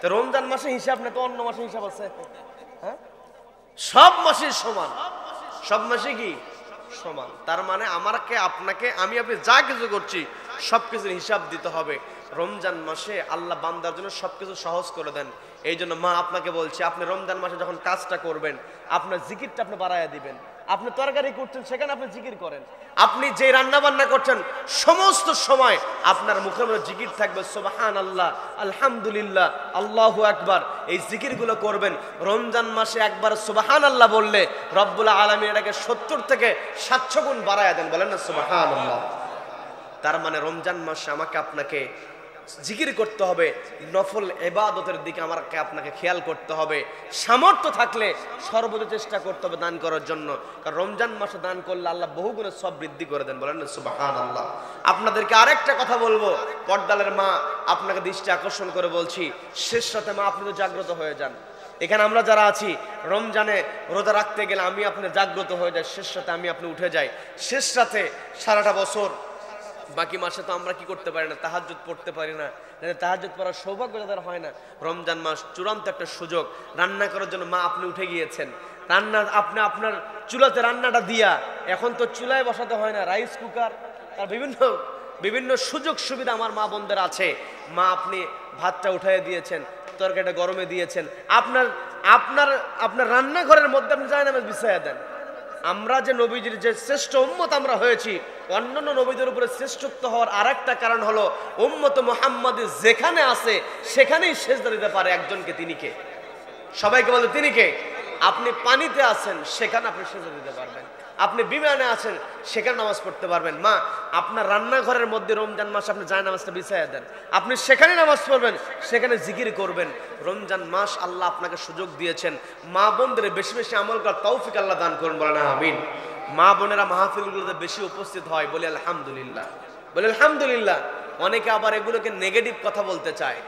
তো রমজান মাসে হিসাব নেই, তো অন্য মাসে হিসাব আছে? হ্যাঁ, সব মাসে সমান, সব মাসে কি সমান। তার মানে আমাকে আপনাকে, আমি আপনি যা কিছু করছি সবকিছুর হিসাব দিতে হবে। রমজান মাসে আল্লাহ বান্দার জন্য সবকিছু সহজ করে দেন। এই জন্য মা, আপনাকে বলছি, আপনি রমজান মাসে যখন কাজটা করবেন, আপনার জিকিরটা আপনি বাড়াইয়া দিবেন। আপনি তরকারি করছেন, সেখানে আপনি জিকির করেন। আপনি যে রান্না বান্না করছেন, সমস্ত সময় আপনার মুখের মধ্যে জিকির থাকবে, সুবহানাল্লাহ, আলহামদুলিল্লাহ, আল্লাহু আকবার। এই জিকিরগুলো করবেন। রমজান মাসে একবার সুবহানাল্লাহ বললে রব্বুল আলামিন এটাকে 70 থেকে 700 গুণ বাড়াইয়া দেন। বলেন না সুবহানাল্লাহ? তার মানে রমজান মাসে আমাকে আপনাকে জিকির করতে হবে, নফল ইবাদতের দিকে আমাকে আপনাকে খেয়াল করতে হবে। সামর্থ্য থাকলে সর্বোচ্চ চেষ্টা করতে হবে দান করার জন্য, কারণ রমজান মাসে দান করলে আল্লাহ বহুগুণে সব বৃদ্ধি করে দেন। বলেন না সুবহানাল্লাহ? আপনাদেরকে আরেকটা কথা বলবো, পর্দালের মা, আপনাকে দৃষ্টি আকর্ষণ করে বলছি, শেষ রাতে মা আপনি তো জাগ্রত হয়ে যান। এখানে আমরা যারা আছি, রমজানে রোজা রাখতে গেলে আমি আপনি জাগ্রত হয়ে যাই, শেষ রাতে আমি আপনি উঠে যাই। শেষ রাতে সারাটা বছর বাকি মাসে তো আমরা কি করতে পারি না, তাহাজ্জুদ পড়তে পারি না। তাহাজ্জুদ পড়ার সৌভাগ্য যাদের হয় না, রমজান মাস চূড়ান্ত একটা সুযোগ। রান্না করার জন্য মা আপনি উঠে গিয়েছেন, রান্না আপনি আপনার চুলাতে রান্নাটা দিয়া, এখন তো চুলায় বসাতে হয় না, রাইস কুকার আর বিভিন্ন সুযোগ সুবিধা আমার মা বোনদের আছে। মা আপনি ভাতটা উঠাই দিয়েছেন, তরকারিটা গরমে দিয়েছেন, আপনার আপনার আপনার রান্নাঘরের মধ্যে আপনি জায়নামাজ বিছায়া দেন। আমরা যে নবীজির যে শ্রেষ্ঠ উম্মত আমরা হয়েছি, অন্যান্য নবীদের উপরে শ্রেষ্ঠত্ব হওয়ার আরেকটা কারণ হলো উম্মত মুহাম্মদ যেখানে আছে সেখানেই সেজদা দিতে পারে একজনকে। তিনি কে? সবাইকে বলে তিনি কে? আপনি পানিতে আছেন, সেখানে আপনি সেজদা দিতে পারবেন। আপনি বিমানে আছেন, সেখানে নামাজ পড়তে পারবেন। মা আপনার রান্নাঘরের মধ্যে রমজান মাস আপনি যায় নামাজটা বিছাইয়া দেন, আপনি সেখানে নামাজ পড়বেন, সেখানে জিকির করবেন। রমজান মাস আল্লাহ আপনাকে সুযোগ দিয়েছেন, মা বোনদের বেশি বেশি আমল করার তৌফিক আল্লাহ দান করুন, বলেন আমিন। মা বোনেরা মাহফিলগুলোতে বেশি উপস্থিত হয়, বলি আলহামদুলিল্লাহ, বলি আলহামদুলিল্লাহ। অনেকে আবার এগুলোকে নেগেটিভ কথা বলতে চায়।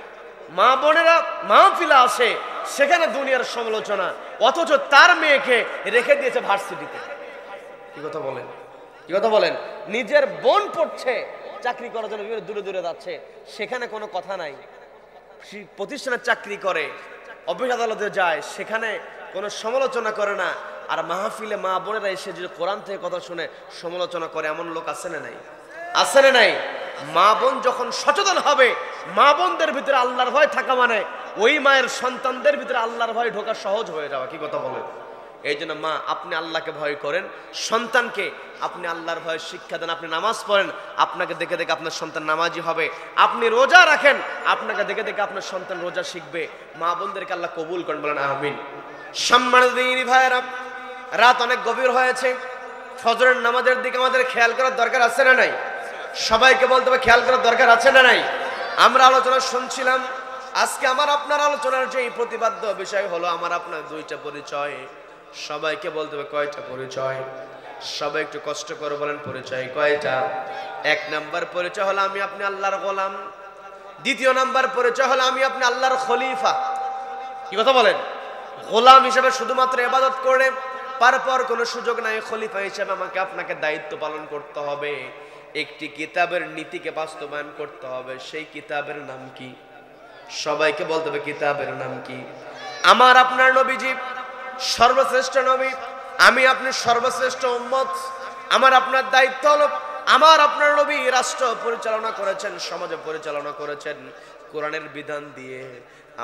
মা বোনেরা মাহফিলে আসে, সেখানে দুনিয়ার সমালোচনা, অথচ তার মেয়েকে রেখে দিয়েছে ভার্সিটিতে। কি কথা বলেন, কি কথা বলেন? নিজের বোন পড়ছে, চাকরি করার জন্য দূরে দূরে যাচ্ছে, সেখানে কোনো কথা নাই। প্রতিষ্ঠানে চাকরি করে, অফিস আদালতে যায়, সেখানে কোনো সমালোচনা করে না। আর মাহফিলে মা বোনেরা এসে যদি কোরআন থেকে কথা শুনে সমালোচনা করে, এমন লোক আছে না নাই? আছে না নাই? মা বোন যখন সচেতন হবে, মা বোনদের ভিতরে আল্লাহর ভয় থাকা মানে ওই মায়ের সন্তানদের ভিতরে আল্লাহর ভয় ঢোকা সহজ হয়ে যাওয়া। কি কথা বলেন? এই জন্য মা আপনি আল্লাহকে ভয় করেন, সন্তানকে আপনি আল্লাহর ভয় শিক্ষা দেন। আপনি নামাজ পড়েন, আপনাকে দেখে দেখে আপনার সন্তান নামাজি হবে। আপনি রোজা রাখেন, আপনাকে দেখে দেখে আপনার সন্তান রোজা শিখবে। মা বোনদেরকে আল্লাহ কবুল করেন, বলেন আমিন। সম্মানিত দিনী ভাইয়েরা, রাত অনেক গভীর হয়েছে, ফজরের নামাজের দিকে আমাদের খেয়াল করার দরকার আছে না নাই? সবাইকে বলতে হবে খেয়াল করার দরকার আছে না নাই? আমরা আলোচনা শুনছিলাম, আজকে আমার আপনার আলোচনার যে প্রতিপাদ্য বিষয় হলো আমার আপনার দুইটা পরিচয়। সবাইকে বলতে হবে কয়টা পরিচয়? সবাই একটু কষ্ট করে বলেন পরিচয় কয়টা? এক নাম্বার পরিচয় হলো আমি আপনি আল্লাহর গোলাম। দ্বিতীয় নাম্বার পরিচয় হলো আমি আপনি আল্লাহর খলিফা। কি কথা বলেন? গোলাম হিসেবে শুধুমাত্র ইবাদত করে পারপর কোনো সুযোগ নাই, খলিফা হিসেবে আমাকে আপনাকে দায়িত্ব পালন করতে হবে। একটি কিতাবের নীতিকে বাস্তবায়ন করতে হবে। সেই কিতাবের নাম কি? সবাইকে বলতে হবে কিতাবের নাম কি? আমার আপনার নবীজি সর্বশ্রেষ্ঠ নবী, আমি আপনি সর্বশ্রেষ্ঠ উম্মত। আমার আপনার দায়িত্ব হলো, আমার আপনার নবী রাষ্ট্র পরিচালনা করেছেন, সমাজ পরিচালনা করেছেন কোরআনের বিধান দিয়ে।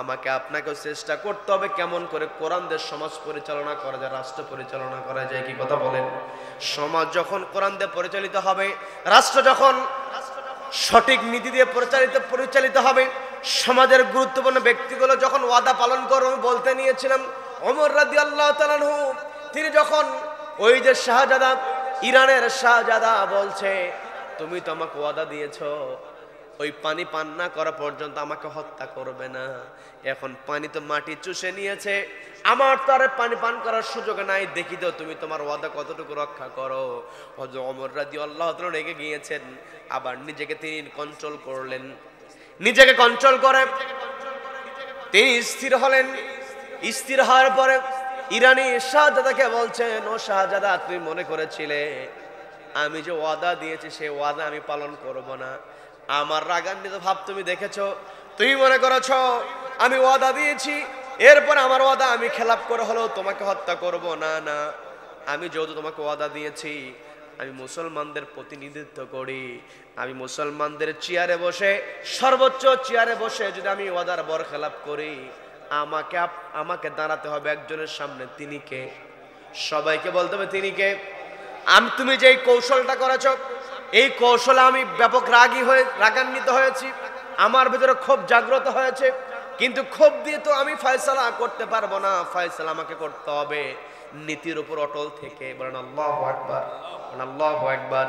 আমাকে আপনাকেও চেষ্টা করতে হবে কেমন করে কোরআন দিয়ে সমাজ পরিচালনা করা যায়, রাষ্ট্র পরিচালনা করা যায়। কি কথা বলেন? সমাজ যখন কোরআন দিয়ে পরিচালিত হবে, রাষ্ট্র যখন সঠিক নীতি দিয়ে পরিচালিত হবে, সমাজের গুরুত্বপূর্ণ ব্যক্তিগুলো যখন ওয়াদা পালন করবে। বলতে নিয়েছিলাম ওমর রাদিয়াল্লাহু তাআলা আনহু, তিনি যখন ওই যে শাহজাদা, ইরানের শাহজাদা বলছে তুমি তো আমাকে ওয়াদা দিয়েছো ওই পানি পান না করা পর্যন্ত আমাকে হত্যা করবে না। এখন পানি তো মাটি চুষে নিয়েছে, আমার তো আর পানি পান করার সুযোগ নাই, দেখি তো তুমি তোমার ওয়াদা কতটুকু রক্ষা করো। হযরত ওমর রাদিয়াল্লাহু তাআলা রেগে গিয়েছেন, আবার নিজেকে তিনি কন্ট্রোল করলেন। নিজেকে কন্ট্রোল করে তিনি স্থির হলেন। স্থির হওয়ার পরে ইরানি শাহজাদাকে বলছেন, ও শাহজাদা, তুমি মনে করেছিলে আমি যে ওয়াদা দিয়েছি সেই ওয়াদা আমি পালন করব না? আমার রাগান্বিত ভাব তুমি দেখেছো? তুমি মনে করেছো আমি ওয়াদা দিয়েছি, এরপর আমার ওয়াদা আমি খেলাপ করে হলেও তোমাকে হত্যা করব? না না, আমি যেহেতু তোমাকে ওয়াদা দিয়েছি, আমি মুসলমানদের প্রতিনিধিত্ব করি, আমি মুসলমানদের চেয়ারে বসে, সর্বোচ্চ চেয়ারে বসে যদি আমি ওয়াদার বরখেলাপ করি, আমাকে দাঁড়াতে হবে একজনের সামনে। তিনি কে? সবাইকে বলতে হবে তিনি কে? তুমি যে কৌশলটা করেছো, এই কৌশলে আমি ব্যাপক রাগান্বিত হয়েছি, আমার ভিতরে ক্ষোভ জাগ্রত হয়েছে, কিন্তু ক্ষোভ দিয়ে তো আমি ফয়সালা করতে পারবো না। ফয়সালা আমাকে করতে হবে নীতির উপর অটল থেকে। বলেন আল্লাহু আকবার, আল্লাহু আকবার।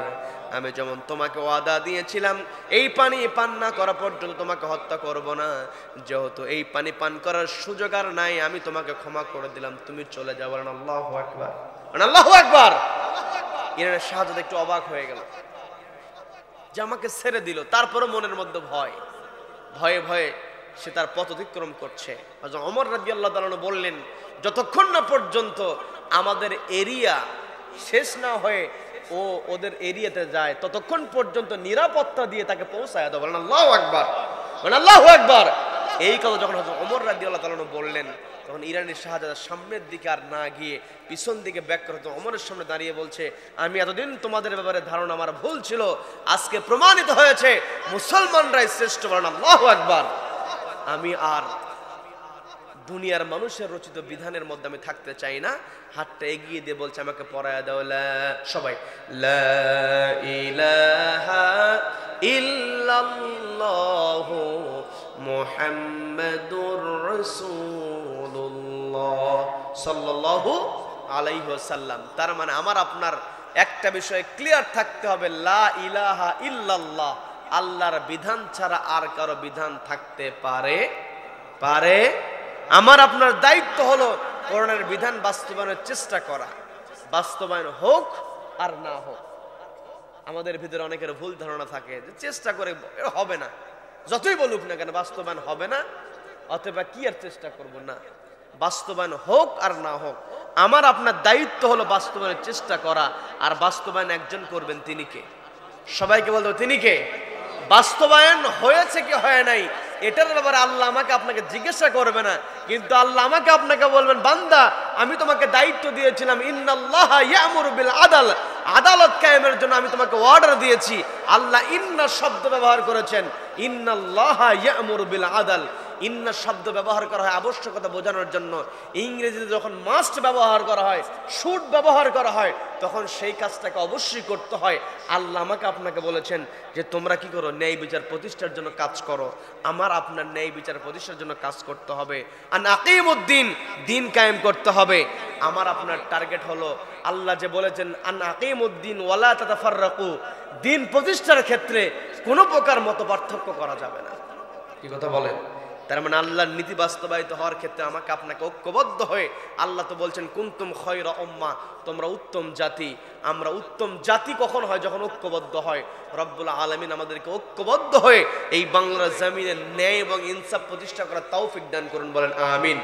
আমি যেমন তোমাকে ওয়াদা দিয়েছিলাম এই পানি পান না করা পর্যন্ত তোমাকে হত্যা করব না, যেহেতু এই পানি পান করার সুযোগ আর নাই, আমি তোমাকে ক্ষমা করে দিলাম, তুমি চলে যাও। বলেন আল্লাহু আকবার, আল্লাহু আকবার। ইরানের শাহজাদা একটু অবাক হয়ে গেল যে আমাকে ছেড়ে দিল, তারপরে মনের মধ্যে ভয়ে ভয়ে সে তার পথ অতিক্রম করছে। ওমর রাদিয়াল্লাহু তাআলা বললেন, যতক্ষণ না পর্যন্ত আমাদের এরিয়া শেষ না হয়ে ও ওদের এরিয়াতে যায় ততক্ষণ পর্যন্ত নিরাপত্তা দিয়ে তাকে পৌঁছায় দাও। বলেন আল্লাহু আকবার, বলেন আল্লাহু আকবার। এই কথা যখন হযরত ওমর রাদিয়াল্লাহু তাআলা বললেন, তখন ইরানের শাহজাদা সামনের দিকে আর না গিয়ে পিছন দিকে ব্যাক করে ওমরের সামনে দাঁড়িয়ে বলছে, আমি এতদিন তোমাদের ব্যাপারে ধারণা আমার ভুল ছিল, আজকে প্রমাণিত হয়েছে মুসলমানরাই শ্রেষ্ঠ। বলেন আল্লাহু আকবার। আমি আর দুনিয়ার মানুষের রচিত বিধানের মধ্যে আমি থাকতে চাই না। হাতটা এগিয়ে দিয়ে বলছে, আমাকে পড়ায়া দাও সবাই, লা ইলাহা ইল্লাল্লাহু মুহাম্মাদুর রাসূলুল্লাহ সাল্লাল্লাহু আলাইহি ওয়াসাল্লাম। তার মানে আমার আপনার একটা বিষয় ক্লিয়ার থাকতে হবে, লা ইলাহা ইল্লাল্লাহ, আল্লাহর বিধান ছাড়া আর কারো বিধান থাকতে পারে। আমার আপনার দায়িত্ব হলো কোরআনের বিধান বাস্তবায়নের চেষ্টা করা, বাস্তবায়ন হোক আর না হোক। আমাদের ভিতরে অনেকের ভুল ধারণা থাকে যে চেষ্টা করে হবে না, যতই বলুক না কেন বাস্তবায়ন হবে না, অথবা কি আর চেষ্টা করব না। বাস্তবায়ন হোক আর না হোক, আমার আপনার দায়িত্ব হলো বাস্তবায়নের চেষ্টা করা। আর বাস্তবায়ন একজন করবেন, তিনি কে? সবাইকে বলতে তিনি কে? বাস্তবায়ন হয়েছে কি হয় নাই এটার ব্যাপারে আল্লাহ আমাকে আপনাকে জিজ্ঞাসা করবে না, কিন্তু আল্লাহ আমাকে আপনাকে বলবেন, বান্দা আমি তোমাকে দায়িত্ব দিয়েছিলাম, ইন্নাল্লাহা ইয়ামুরু বিল আদল, আদালত কায়েমের জন্য আমি তোমাকে অর্ডার দিয়েছি। আল্লাহ ইন্না শব্দ ব্যবহার করেছেন, ইন্নাল্লাহা ইয়ামুরু বিল আদল। ইন্না শব্দ ব্যবহার করা হয় আবশ্যকতা বোঝানোর জন্য। ইংরেজিতে যখন মাস্ট ব্যবহার করা হয়, শুড ব্যবহার করা হয়, তখন সেই কাজটাকে অবশ্যই করতে হয়। আল্লাহ আমাকে আপনাকে বলেছেন যে তোমরা কি করো, ন্যায় বিচার প্রতিষ্ঠার জন্য কাজ করো। আমার আপনার ন্যায় বিচার প্রতিষ্ঠার জন্য কাজ করতে হবে। আন আকিমুদ্দিন, দিন কায়েম করতে হবে। আমার আপনার টার্গেট হলো, আল্লাহ যে বলেছেন আন আকিমুদ্দিন ওয়ালা তাতাফাররাকু, দিন প্রতিষ্ঠার ক্ষেত্রে কোনো প্রকার মত পার্থক্য করা যাবে না। কি কথা বলেন? তার মানে আল্লাহর নীতি বাস্তবায়িত হওয়ার ক্ষেত্রে আমাকে আপনাকে ঐক্যবদ্ধ হয়ে, আল্লাহ তো বলছেন কুনতুম খায়রা উম্মাহ, তোমরা উত্তম জাতি। আমরা উত্তম জাতি কখন হয়? যখন ঐক্যবদ্ধ হয়। রব্বুল আলামিন আমাদেরকে ঐক্যবদ্ধ হয়ে এই বাংলার জমিনে ন্যায় এবং ইনসাফ প্রতিষ্ঠা করার তৌফিক দান করুন, বলেন আমিন।